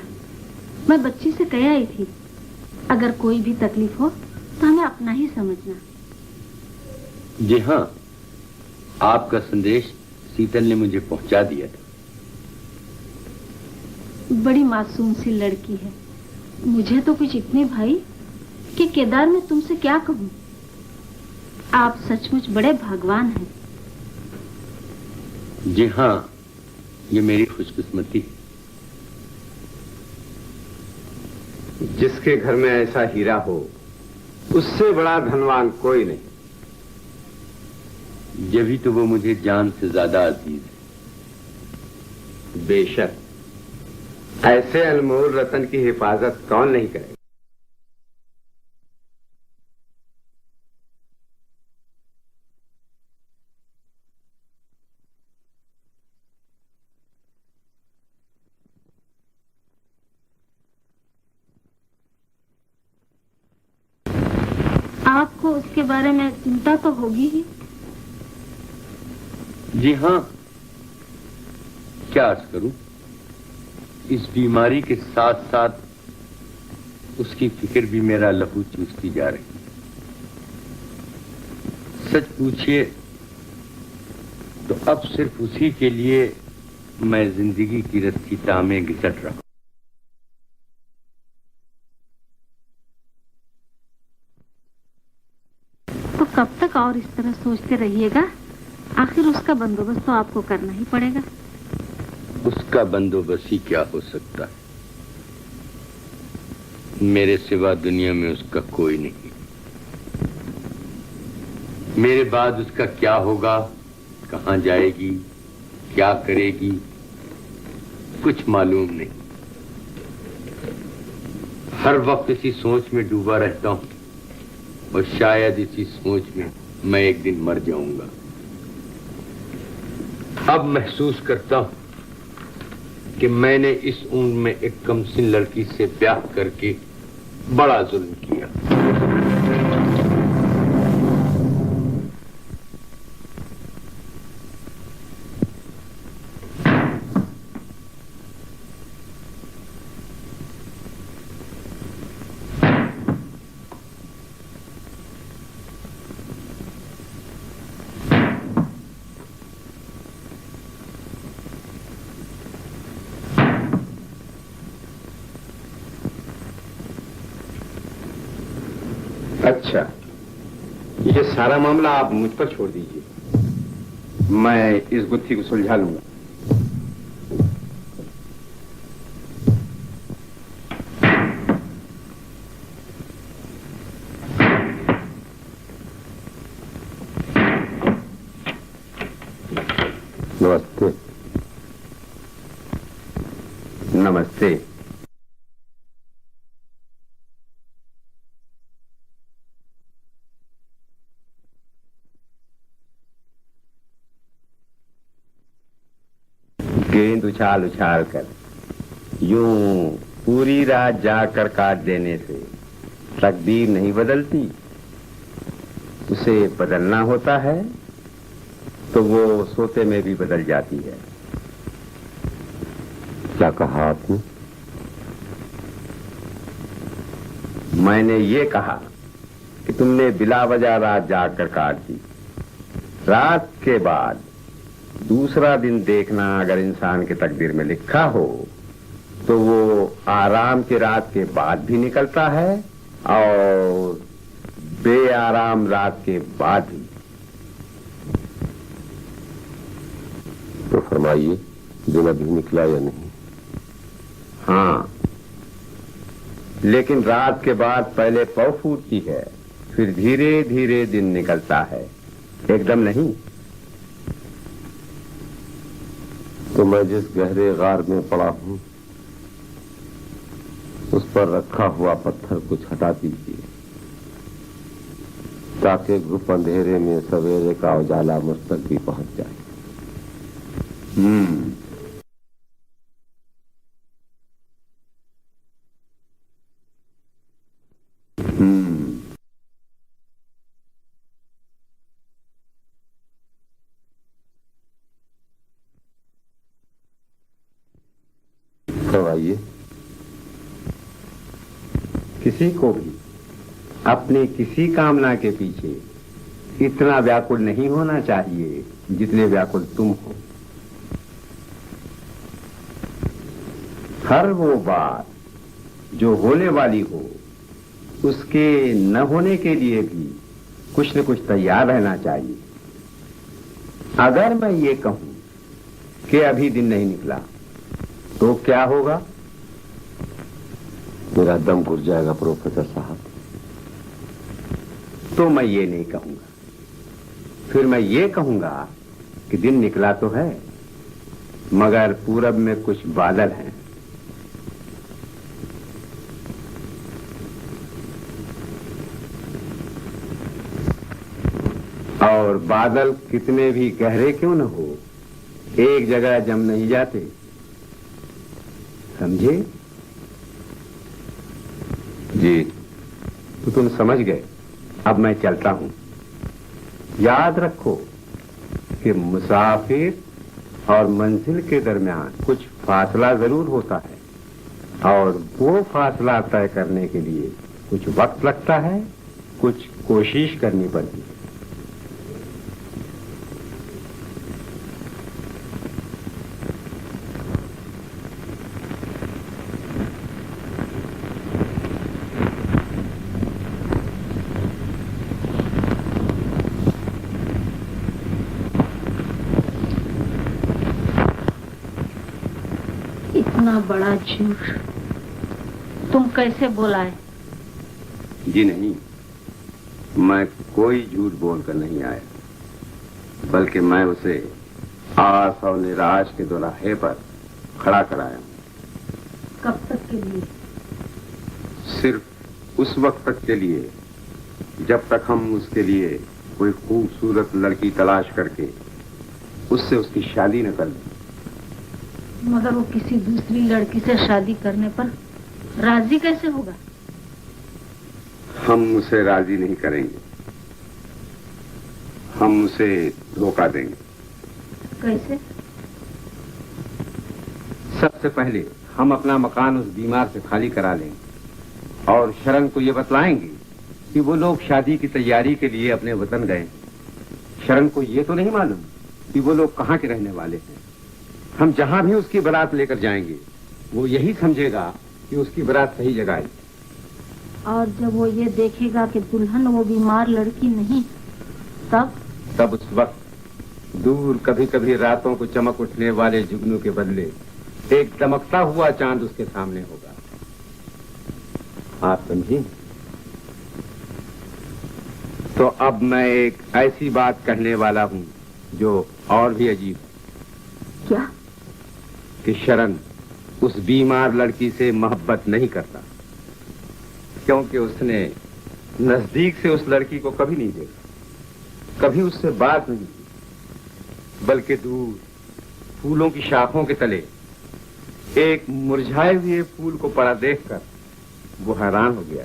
मैं बच्ची से कह आई थी, अगर कोई भी तकलीफ हो अपना ही समझना। जी हाँ, आपका संदेश शीतल ने मुझे पहुंचा दिया था। बड़ी मासूम सी लड़की है, मुझे तो कुछ इतने भाई कि केदार मैं तुमसे क्या कहूँ। आप सचमुच बड़े भगवान हैं। जी हाँ, ये मेरी खुशकिस्मती है। जिसके घर में ऐसा हीरा हो, उससे बड़ा धनवान कोई नहीं। ये भी तो वो मुझे जान से ज्यादा अजीज है। बेशक, ऐसे अनमोल रतन की हिफाजत कौन नहीं करेगा। आपको उसके बारे में चिंता तो होगी ही। जी हाँ, क्या अर्ज करूं, इस बीमारी के साथ साथ उसकी फिक्र भी मेरा लहू चूसती जा रही। सच पूछिए तो अब सिर्फ उसी के लिए मैं जिंदगी की रस्सी तामे घिसट रहा हूं। तो कब तक और इस तरह सोचते रहिएगा? आखिर उसका बंदोबस्त तो आपको करना ही पड़ेगा। उसका बंदोबस्त ही क्या हो सकता है? मेरे सिवा दुनिया में उसका कोई नहीं। मेरे बाद उसका क्या होगा, कहां जाएगी, क्या करेगी, कुछ मालूम नहीं। हर वक्त इसी सोच में डूबा रहता हूं और शायद इसी सोच में मैं एक दिन मर जाऊंगा। अब महसूस करता हूं कि मैंने इस उम्र में एक कमसिन लड़की से ब्याह करके बड़ा जुल्म किया। अच्छा, ये सारा मामला आप मुझ पर छोड़ दीजिए, मैं इस गुत्थी को सुलझा लूंगा। नमस्ते। नमस्ते। गेंद उछाल उछाल कर यूं पूरी रात जाकर काट देने से तकदीर नहीं बदलती। उसे बदलना होता है तो वो सोते में भी बदल जाती है। क्या कहा आपने? मैंने ये कहा कि तुमने बिला वजह रात जाकर काट दी। रात के बाद दूसरा दिन देखना अगर इंसान के तकदीर में लिखा हो तो वो आराम की रात के बाद भी निकलता है और बेआराम रात के बाद भी। तो फरमाइए, दिन अभी निकला या नहीं? हाँ, लेकिन रात के बाद पहले पौ फूटती है, फिर धीरे धीरे दिन निकलता है, एकदम नहीं। तो मैं जिस गहरे गार में पड़ा हूं उस पर रखा हुआ पत्थर कुछ हटा दीजिए ताकि गुप अंधेरे में सवेरे का उजाला मुझ तक भी पहुंच जाए। किसी को भी अपनी किसी कामना के पीछे इतना व्याकुल नहीं होना चाहिए जितने व्याकुल तुम हो। हर वो बात जो होने वाली हो उसके न होने के लिए भी कुछ न कुछ तैयार रहना चाहिए। अगर मैं ये कहूं कि अभी दिन नहीं निकला तो क्या होगा? मेरा दम घुट जाएगा प्रोफेसर साहब। तो मैं ये नहीं कहूंगा। फिर मैं ये कहूंगा कि दिन निकला तो है मगर पूरब में कुछ बादल हैं। और बादल कितने भी गहरे क्यों न हो एक जगह जम नहीं जाते, समझे? जी। तो तुम समझ गए। अब मैं चलता हूं। याद रखो कि मुसाफिर और मंजिल के दरमियान कुछ फासला जरूर होता है और वो फासला तय करने के लिए कुछ वक्त लगता है, कुछ कोशिश करनी पड़ती है। इतना बड़ा झूठ तुम कैसे बोला है? जी नहीं, मैं कोई झूठ बोलकर नहीं आया, बल्कि मैं उसे आस और निराश के दोराहे पर खड़ा कराया। कब तक के लिए? सिर्फ उस वक्त तक के लिए जब तक हम उसके लिए कोई खूबसूरत लड़की तलाश करके उससे उसकी शादी न कर दें। मगर वो किसी दूसरी लड़की से शादी करने पर राजी कैसे होगा? हम उसे राजी नहीं करेंगे, हम उसे धोखा देंगे। कैसे? सबसे पहले हम अपना मकान उस बीमार से खाली करा लेंगे और शरण को ये बतलाएंगे कि वो लोग शादी की तैयारी के लिए अपने वतन गए। शरण को ये तो नहीं मालूम कि वो लोग कहाँ के रहने वाले हैं। हम जहां भी उसकी बारात लेकर जाएंगे वो यही समझेगा कि उसकी बारात सही जगह आई। और जब वो ये देखेगा कि दुल्हन वो बीमार लड़की नहीं, तब उस वक्त दूर कभी कभी रातों को चमक उठने वाले जुगनू के बदले एक चमकता हुआ चांद उसके सामने होगा। आप समझी? तो अब मैं एक ऐसी बात कहने वाला हूं जो और भी अजीब है। क्या? कि शरण उस बीमार लड़की से मोहब्बत नहीं करता, क्योंकि उसने नजदीक से उस लड़की को कभी नहीं देखा, कभी उससे बात नहीं की, बल्कि दूर फूलों की शाखों के तले एक मुरझाए हुए फूल को पड़ा देखकर वो हैरान हो गया।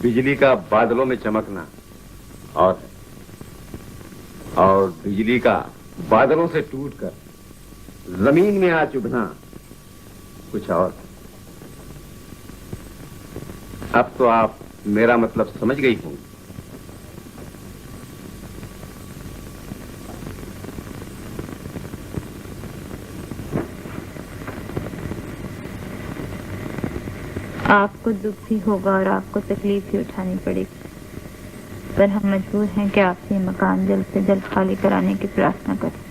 बिजली का बादलों में चमकना और बिजली का बादलों से टूटकर जमीन में आ चुभना कुछ और। अब तो आप मेरा मतलब समझ गई होंगी। आपको दुख भी होगा और आपको तकलीफ भी उठानी पड़ेगी, पर हम मजबूर हैं कि आपसे मकान जल्द से जल्द खाली कराने की प्रार्थना करें।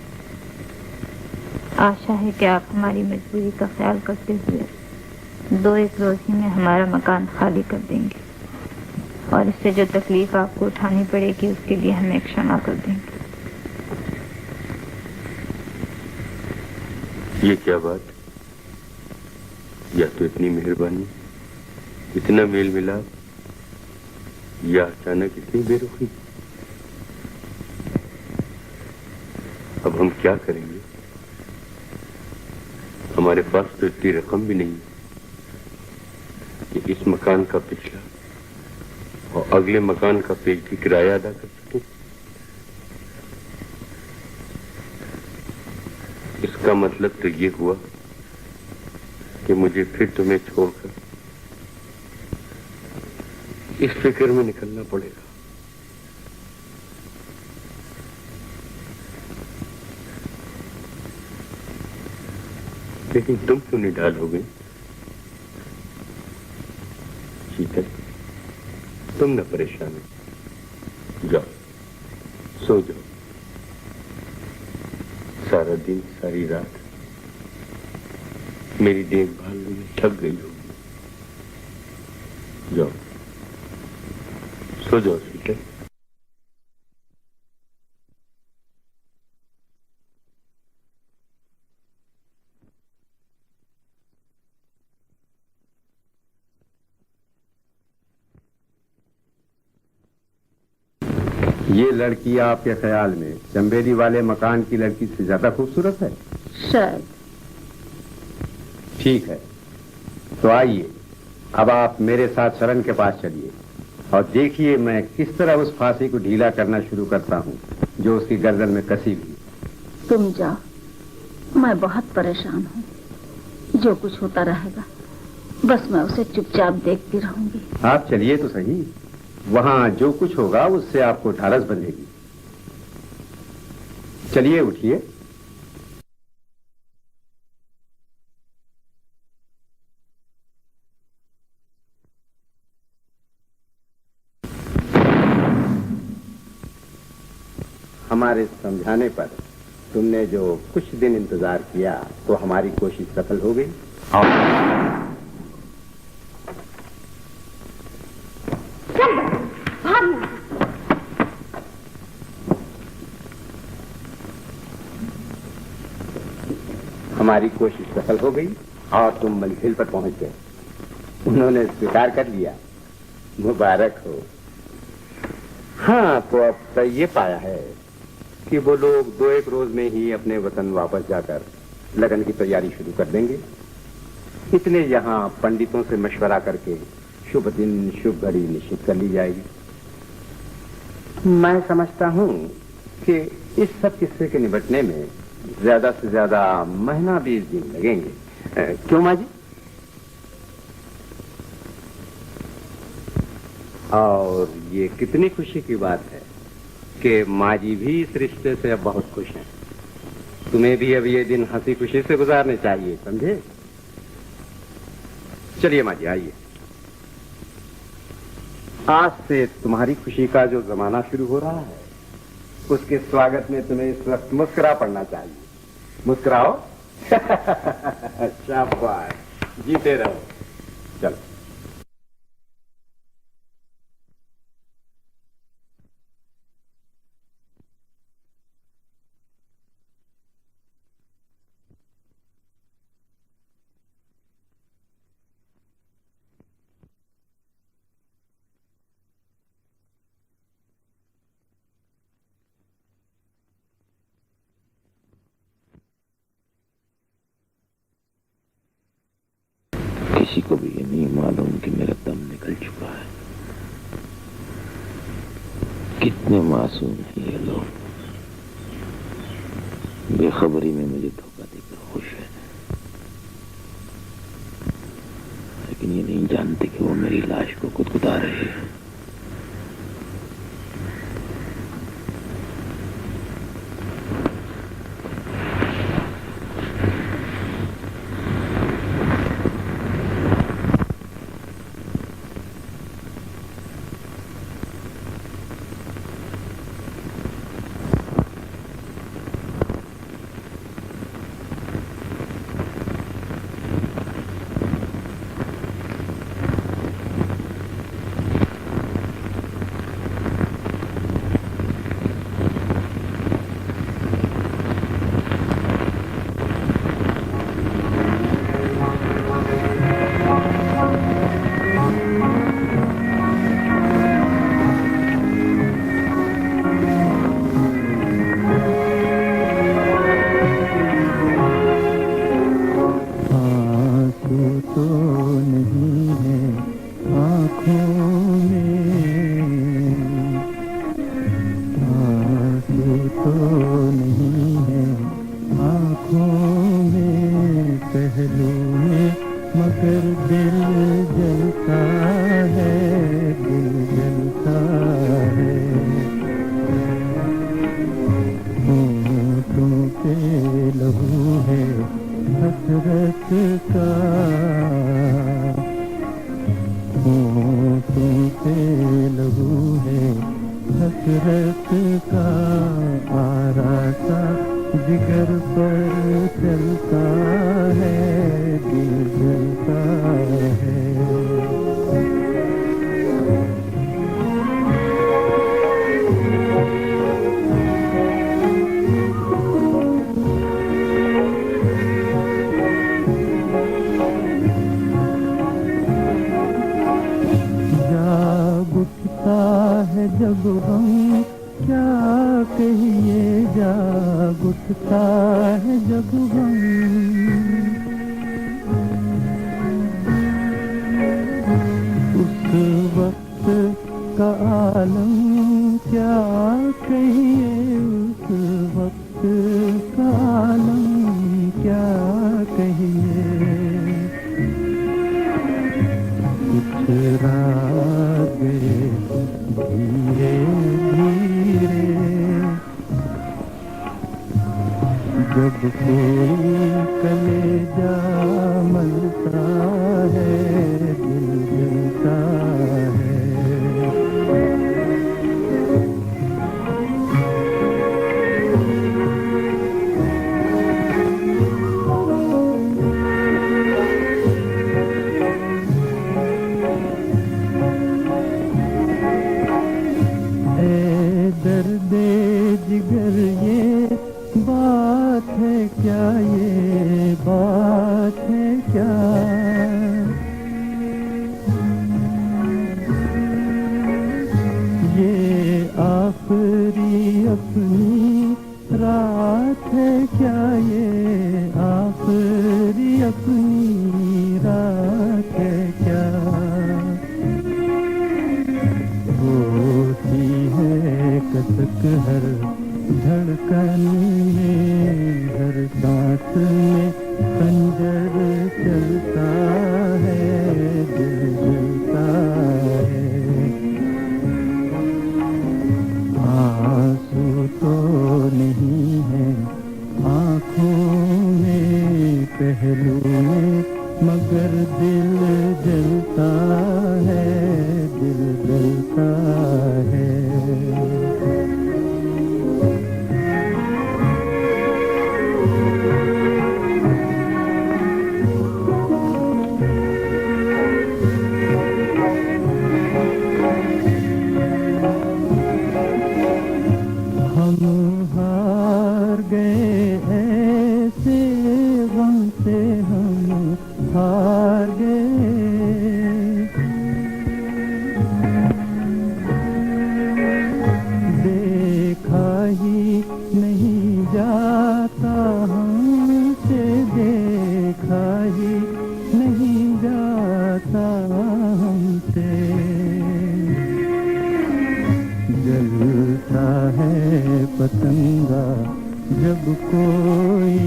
आशा है कि आप हमारी मजबूरी का ख्याल करते हुए 2-1 रोज ही में हमारा मकान खाली कर देंगे और इससे जो तकलीफ आपको उठानी पड़ेगी उसके लिए हमें क्षमा कर देंगे। ये क्या बात? या तो इतनी मेहरबानी, इतना मेल मिलाप, या अचानक इतनी बेरुखी। अब हम क्या करेंगे? हमारे पास तो इतनी रकम भी नहीं कि इस मकान का पिछला और अगले मकान का पेज की किराया अदा कर सके। इसका मतलब तो ये हुआ कि मुझे फिर तुम्हें छोड़कर इस फिक्र में निकलना पड़ेगा। लेकिन तुम क्यों नहीं डालोगे? शीतल, तुम न परेशान हो, जाओ सो जाओ। सारा दिन सारी रात मेरी देखभाल में थक गई होगी। जाओ सो जाओ शीतल। ये लड़की आपके ख्याल में चंबेली वाले मकान की लड़की से ज्यादा खूबसूरत है? शायद। ठीक है, तो आइए अब आप मेरे साथ शरण के पास चलिए और देखिए मैं किस तरह उस फांसी को ढीला करना शुरू करता हूँ जो उसकी गर्दन में कसी हुई। तुम जाओ, मैं बहुत परेशान हूँ। जो कुछ होता रहेगा बस मैं उसे चुपचाप देखती रहूंगी। आप चलिए तो सही, वहां जो कुछ होगा उससे आपको ढाढ़स बंधेगी। चलिए उठिए। हमारे समझाने पर तुमने जो कुछ दिन इंतजार किया तो हमारी कोशिश सफल हो गई। हमारी कोशिश सफल हो गई और तुम मंजिल पर पहुंच गए। उन्होंने स्वीकार कर लिया, मुबारक हो। हाँ, तो अब तक ये पाया है कि वो लोग 2-1 रोज में ही अपने वतन वापस जाकर लगन की तैयारी शुरू कर देंगे। इसलिए यहाँ पंडितों से मशवरा करके शुभ दिन शुभ घड़ी निश्चित कर ली जाएगी। मैं समझता हूँ कि इस सब किस्से के निपटने में ज्यादा से ज्यादा महीना 20 दिन लगेंगे। क्यों माँ जी? और ये कितनी खुशी की बात है कि माँ जी भी इस रिश्ते से अब बहुत खुश हैं। तुम्हें भी अब ये दिन हंसी खुशी से गुजारने चाहिए, समझे? चलिए माँ जी, आइए। आज से तुम्हारी खुशी का जो जमाना शुरू हो रहा है उसके स्वागत में तुम्हें इस वक्त मुस्कुरा पड़ना चाहिए। मुस्कुराओ। शाबाश, जीते रहो। चलो। किसी को भी ये नहीं मालूम कि मेरा दम निकल चुका है। कितने मासूम हैं ये लोग, बेखबरी में मुझे धोखा देकर खुश है, लेकिन ये नहीं जानते कि वो मेरी लाश को कुदकुदा रहे हैं। मगर दिल जलता है, दिल तुमसे लहू है हसरत का, तुमसे लहू है हसरत का, आरासा जिगर पर चलता है, दिल जलता है। है जब हम क्या कहिए, जाग उठता है जब हम, उस वक्त का आलम क्या कहिए, उस वक्त का आलम क्या कहिए। कुछ रात गए धीरे धीरे, जब कोई कलेजा मलता है, दिल जलता है। दर्दे जिगर ये बात है क्या, ये बात है क्या, ये आखिरी अपनी रात है क्या, ये आखिरी अपनी रात है क्या। होती है कसक हर धड़कन में, हर सांस में खंजर चलता है, दिल जलता है। आंसू तो नहीं है आँखों में, पहलू में, मगर दिल जलता है, दिल जलता है। हम हार गए ऐसे गम से, हम हार गए। देखा ही नहीं जाता हमसे, देखा ही नहीं जाता हमसे। जलता है पतंगा जब कोई,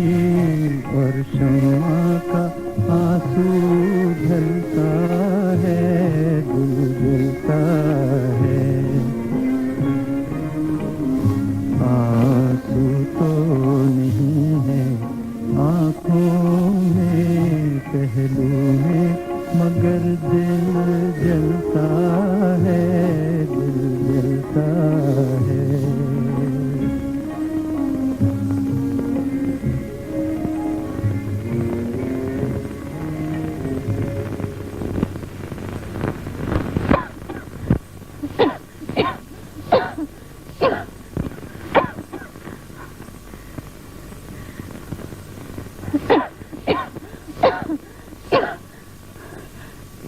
और शम्मा का आंसू ढलता है, दिल जलता है। आंसू तो नहीं है आँखों में, पहलू में, मगर दिल जलता है, दिल जलता है।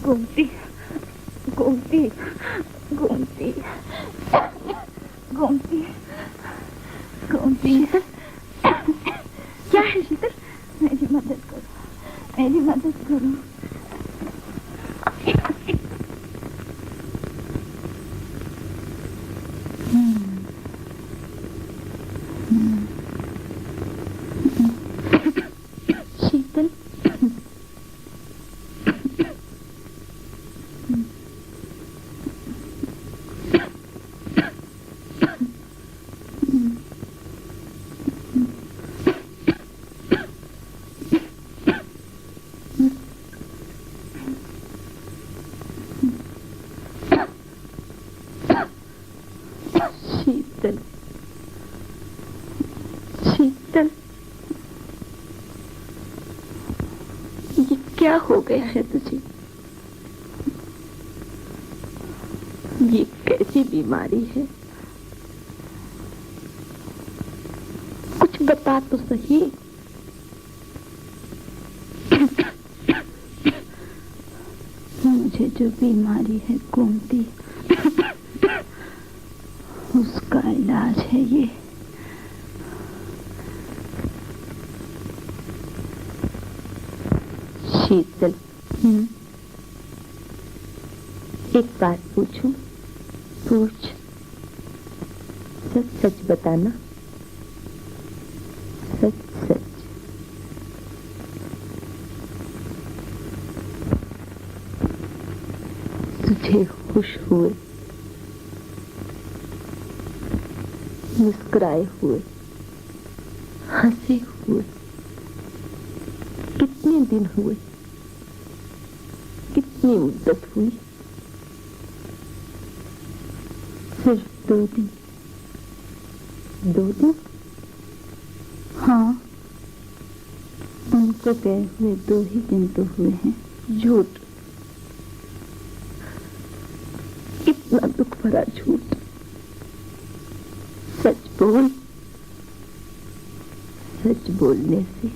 गोमती, गोमती, गोमती, गोमती, गोमती। क्या है शीतल? मेरी मदद करो, मेरी मदद करो। शीतल, शीतल, ये क्या हो गया है तुझे? ये कैसी बीमारी है? कुछ बता तो सही। मुझे जो बीमारी है गोमती, उसका इलाज है ये। शीतल, एक बात पूछूं? पूछ। सच सच बताना, सच सच। तुझे खुश हुए, मुस्कुराए हुए, हंसे हुए कितने दिन हुए? कितनी मुद्दत हुई? सिर्फ 2 दिन। 2 दिन? हाँ, उनको गए हुए 2 ही दिन तो हुए हैं। झूठ, इतना दुख भरा झूठ। सच बोल। सच बोलने से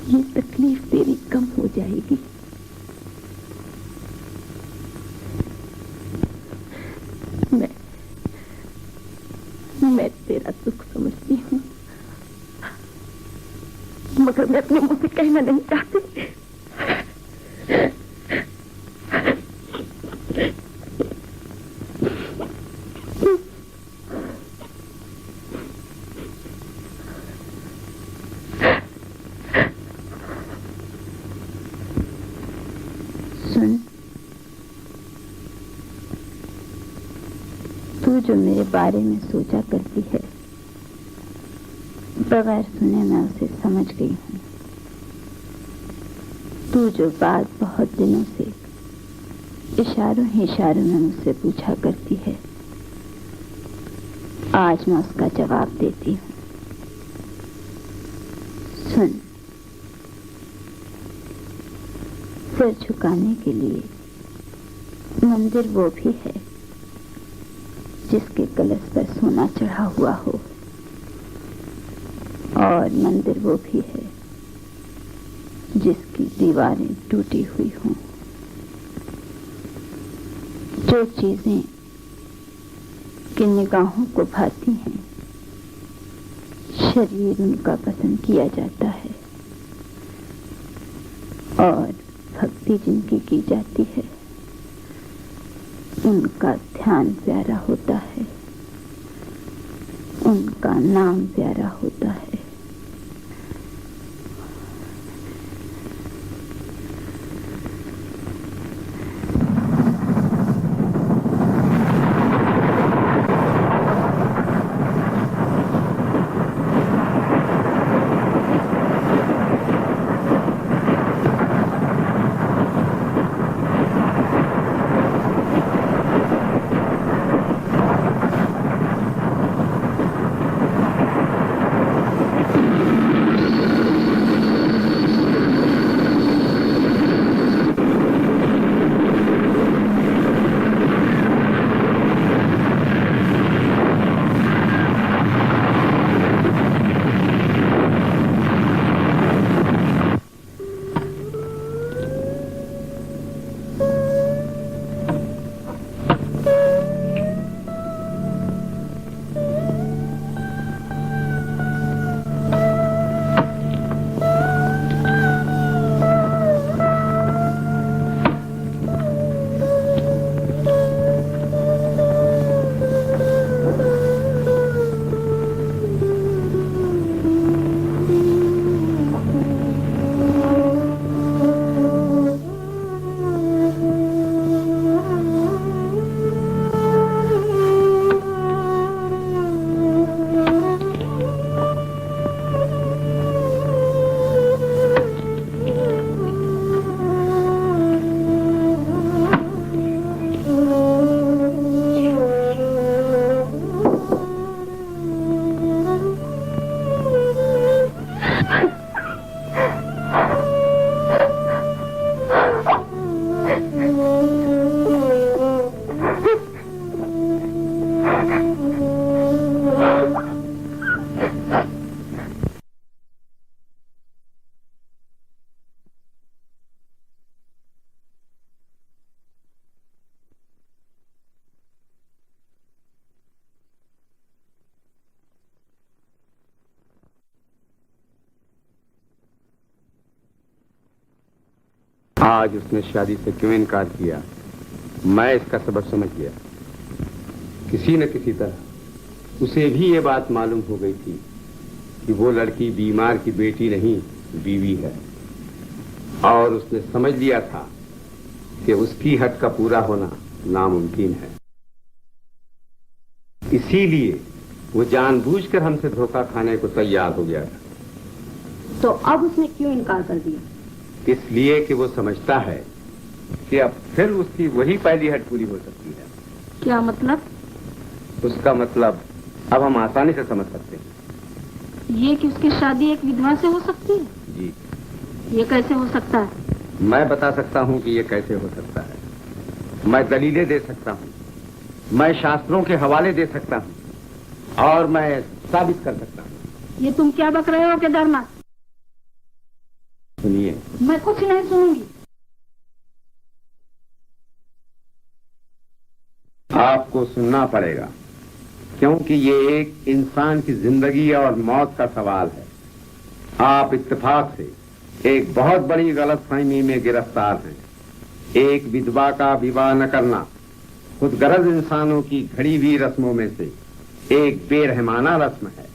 ये तकलीफ तेरी कम हो जाएगी। मैं तेरा दुख समझती हूँ, मगर मैं अपने मुंह से कहना नहीं चाहती। सुन, तू जो मेरे बारे में सोचा करती है, बगैर सुने मैं उसे समझ गई हूँ। तू जो बात बहुत दिनों से इशारों ही इशारों में मुझसे पूछा करती है, आज मैं उसका जवाब देती हूँ। सुन, सिर झुकाने के लिए मंदिर वो भी है जिसके कलश पर सोना चढ़ा हुआ हो, और मंदिर वो भी है जिसकी दीवारें टूटी हुई हों। जो चीजें कि निगाहों को भाती हैं, शरीर उनका पसंद किया जाता है, और भक्ति जिनकी की जाती है उनका ध्यान प्यारा होता है, उनका नाम प्यारा होता है। आज उसने शादी से क्यों इनकार किया, मैं इसका सबब समझ गया। किसी न किसी तरह उसे भी ये बात मालूम हो गई थी कि वो लड़की बीमार की बेटी नहीं, बीवी है, और उसने समझ लिया था कि उसकी हक का पूरा होना नामुमकिन है। इसीलिए वो जानबूझकर हमसे धोखा खाने को तैयार हो गया था। तो अब उसने क्यों इनकार कर दिया? इसलिए कि वो समझता है कि अब फिर उसकी वही पहली हट पूरी हो सकती है। क्या मतलब? उसका मतलब अब हम आसानी से समझ सकते हैं। ये कि उसकी शादी एक विधवा से हो सकती है? जी। ये कैसे हो सकता है? मैं बता सकता हूँ कि ये कैसे हो सकता है। मैं दलीलें दे सकता हूँ, मैं शास्त्रों के हवाले दे सकता हूँ, और मैं साबित कर सकता हूँ। ये तुम क्या बक रहे हो केदारनाथ? सुनिए। मैं कुछ नहीं सुनूंगी। आपको सुनना पड़ेगा, क्योंकि ये एक इंसान की जिंदगी और मौत का सवाल है। आप इत्तेफाक से एक बहुत बड़ी गलतफहमी में गिरफ्तार हैं। एक विधवा का विवाह न करना खुदगर्ज इंसानों की घड़ी हुई रस्मों में से एक बेरहमाना रस्म है,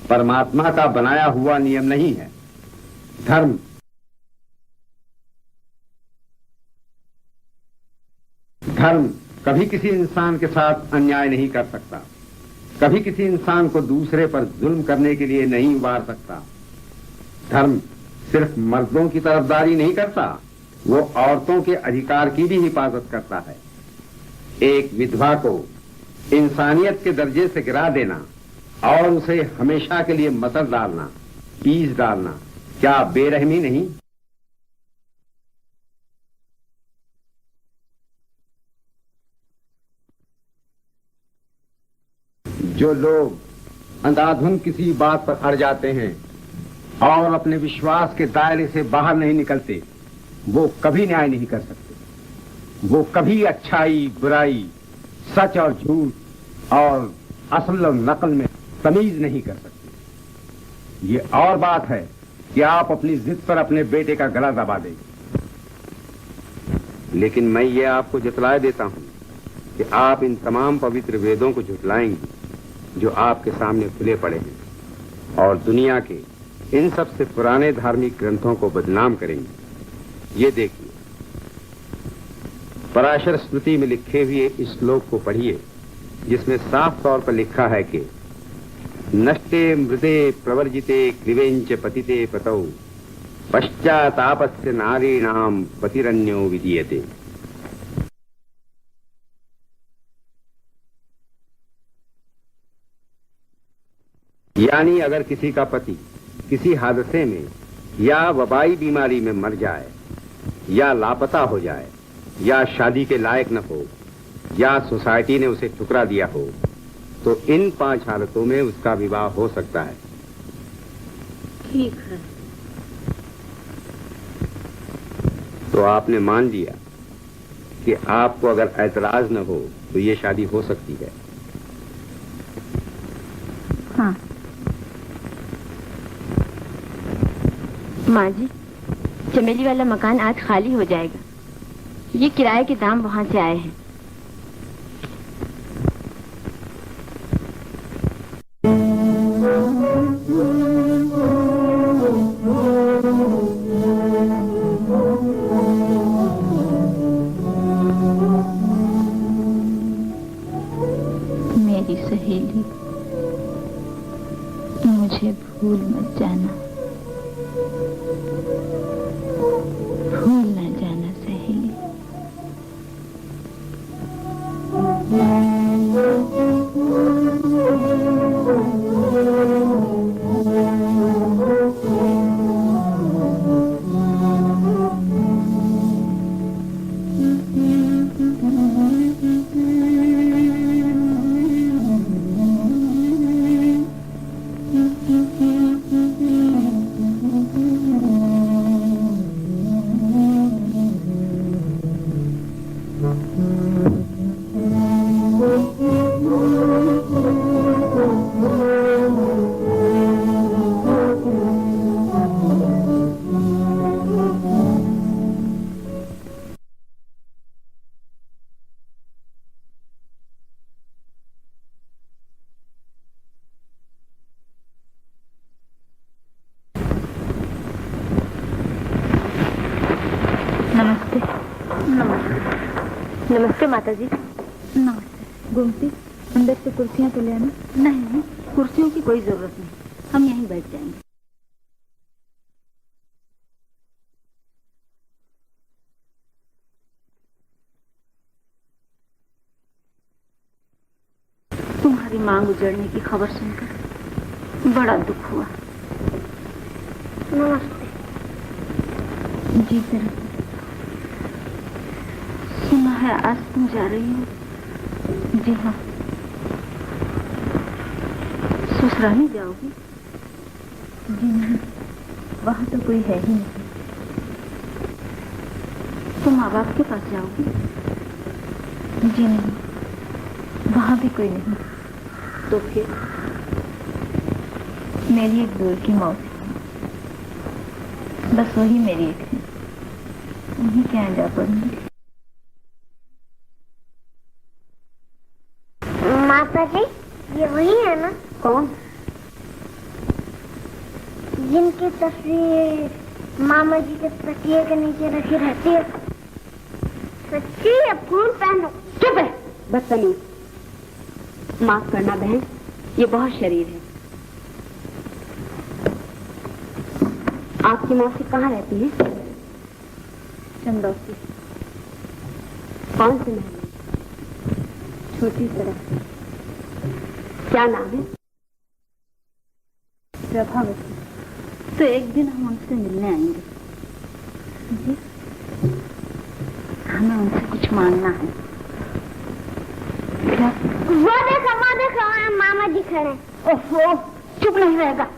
परमात्मा का बनाया हुआ नियम नहीं है। धर्म कभी किसी इंसान के साथ अन्याय नहीं कर सकता, कभी किसी इंसान को दूसरे पर जुल्म करने के लिए नहीं उबार सकता। धर्म सिर्फ मर्दों की तरफदारी नहीं करता, वो औरतों के अधिकार की भी हिफाजत करता है। एक विधवा को इंसानियत के दर्जे से गिरा देना और उसे हमेशा के लिए मसर डालना, पीस डालना, क्या बेरहमी नहीं? जो लोग अंधाधुंध किसी बात पर अड़ जाते हैं और अपने विश्वास के दायरे से बाहर नहीं निकलते, वो कभी न्याय नहीं कर सकते। वो कभी अच्छाई, बुराई, सच और झूठ और असल और नकल में तमीज नहीं कर सकते। ये और बात है कि आप अपनी जिद पर अपने बेटे का गला दबा देंगे, लेकिन मैं ये आपको जतला देता हूं कि आप इन तमाम पवित्र वेदों को झुटलाएंगे जो आपके सामने खुले पड़े हैं, और दुनिया के इन सबसे पुराने धार्मिक ग्रंथों को बदनाम करेंगे। ये देखिए, पराशर स्मृति में लिखे हुए इस श्लोक को पढ़िए, जिसमें साफ तौर पर लिखा है कि नष्टे मृदे प्रवर्जिते क्रिवेंच पतिते पतौ पश्चातापस्य नारीणाम पतिरन्यो विधीयते। यानी अगर किसी का पति किसी हादसे में या वबाई बीमारी में मर जाए, या लापता हो जाए, या शादी के लायक न हो, या सोसाइटी ने उसे ठुकरा दिया हो, तो इन 5 हालतों में उसका विवाह हो सकता है। ठीक है। तो आपने मान लिया कि आपको अगर ऐतराज न हो तो ये शादी हो सकती है। हाँ। माँ जी, चमेली वाला मकान आज खाली हो जाएगा। ये किराए के दाम वहाँ से आए हैं। मेरी सहेली, मुझे भूल मत जाना, भूल न जाना सहेली। नमस्ते माता जी। नमस्ते। गोमती, अंदर से कुर्सियां तो ले आना। नहीं, कुर्सियों की कोई जरूरत नहीं, हम यहीं बैठ जाएंगे। तुम्हारी मांग उजड़ने की खबर सुनकर बड़ा दुख हुआ। नमस्ते। जी जरा। सुना है आज तुम जा रही हो? जी हाँ। ससुराल जाओगी? जी नहीं, वहाँ तो कोई है ही नहीं। तो माँ बाप के पास जाओगी? जी नहीं, वहाँ भी कोई नहीं। तो फिर? मेरी एक दूर की मौसी है, बस वही मेरी एक है। उन्हीं के यहाँ जा पड़ूंगी। माता जी, ये वही है ना? कौन? जिनकी तस्वीर मामा जी के तकिए के नीचे रखी रहती है। सच्ची है, फूल पहनो। चुप है, बदतमीज। माफ करना बहन, ये बहुत शरीर है। आपकी मौसी कहाँ रहती है? चंदौसी। कौन से महल? छोटी सड़क। क्या नाम है? प्रभावती। तो एक दिन हम उनसे मिलने आएंगे। जी? हमें उनसे कुछ मांगना है। क्या? वो देखो वहाँ मामा जी खड़े हैं। ओहो, चुप नहीं रहेगा।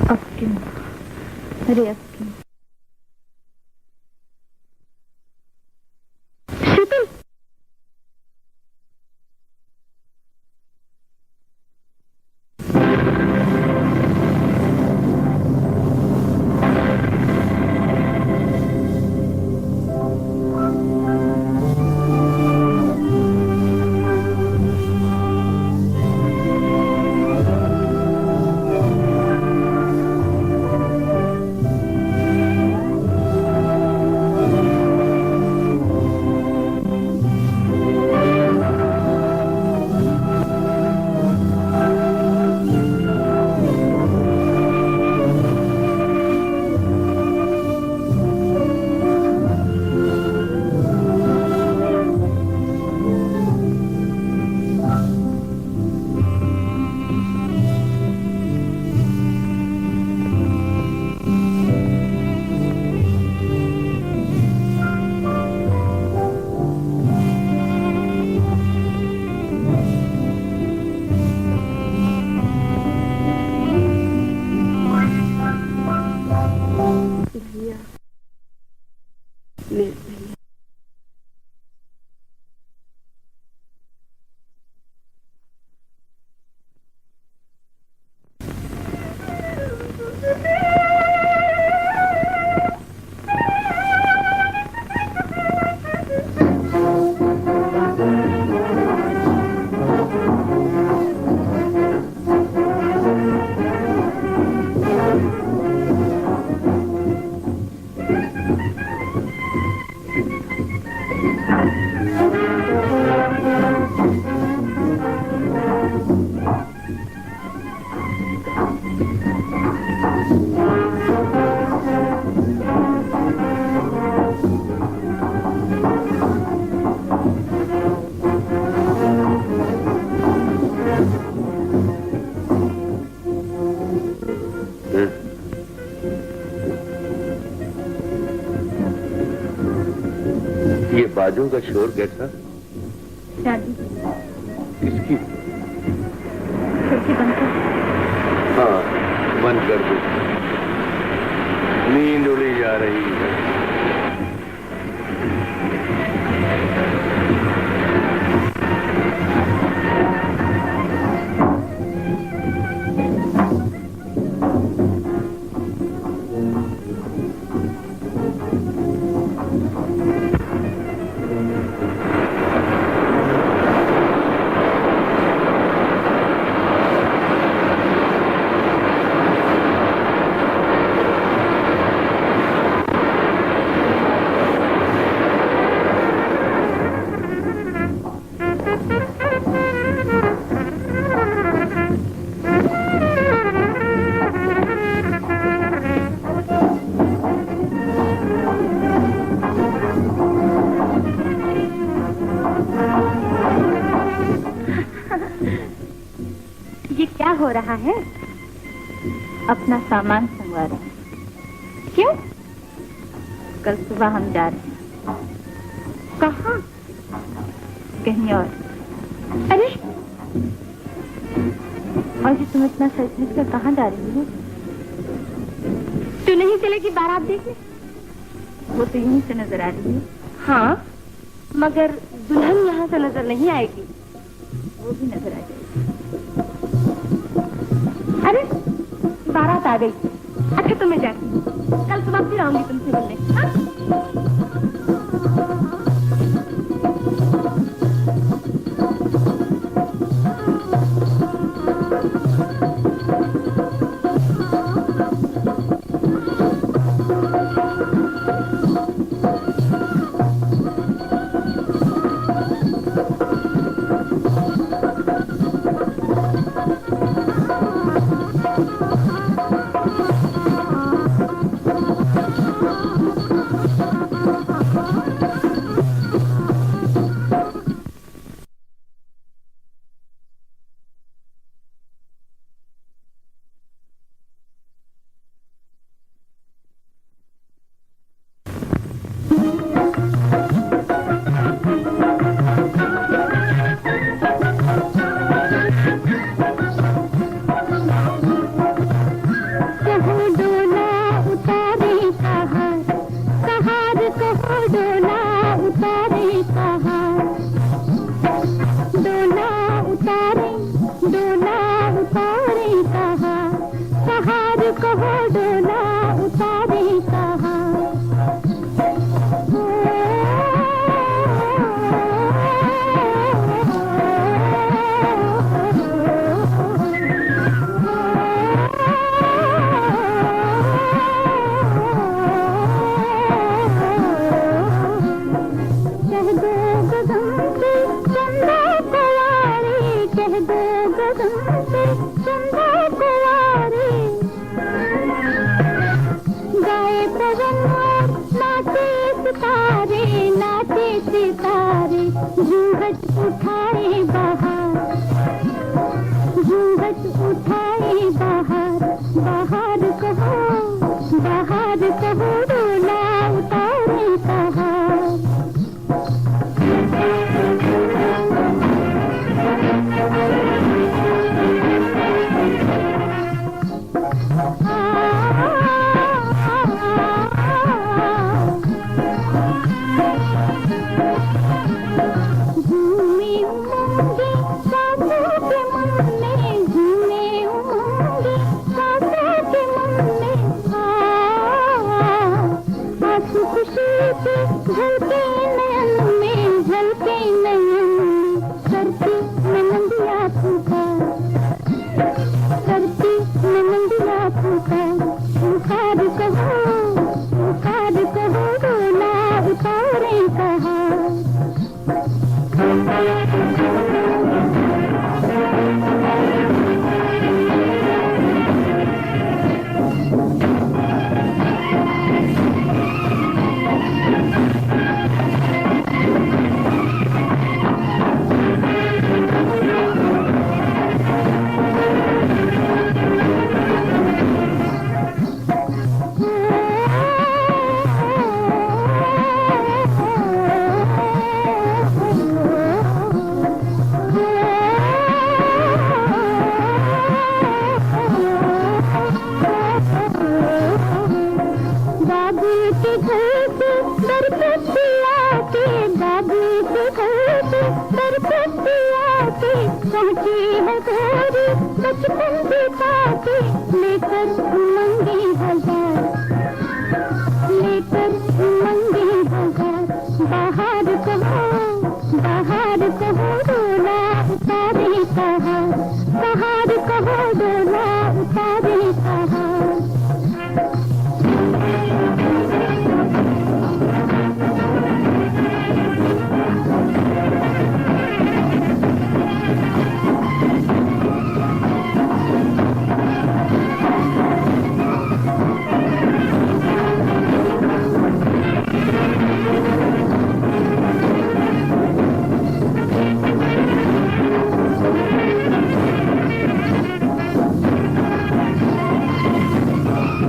अब क्यों? अरे अब क्यों? ये बाजों का शोर कैसा? शादी। किसकी? खिड़की बंद कर। हाँ, बंद कर दो। नींद उड़ी जा रही है। हो रहा है? अपना सामान संगवा रहे हैं। क्यों? कल सुबह हम जा रहे हैं। कहाँ? कहीं और। अरे और जी तुम इतना सच कर कहाँ जा रही हो? तू नहीं चलेगी बारात देखने? वो तो यहीं से नजर आ रही है। हाँ, मगर दुल्हन यहाँ से नजर नहीं आएगी। वो भी नजर आ जाएगी। अरे बारात आ गई। अच्छा तो मैं जाती हूँ, कल सुबह फिर आऊंगी तुमसे मिलने। हाँ?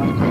है।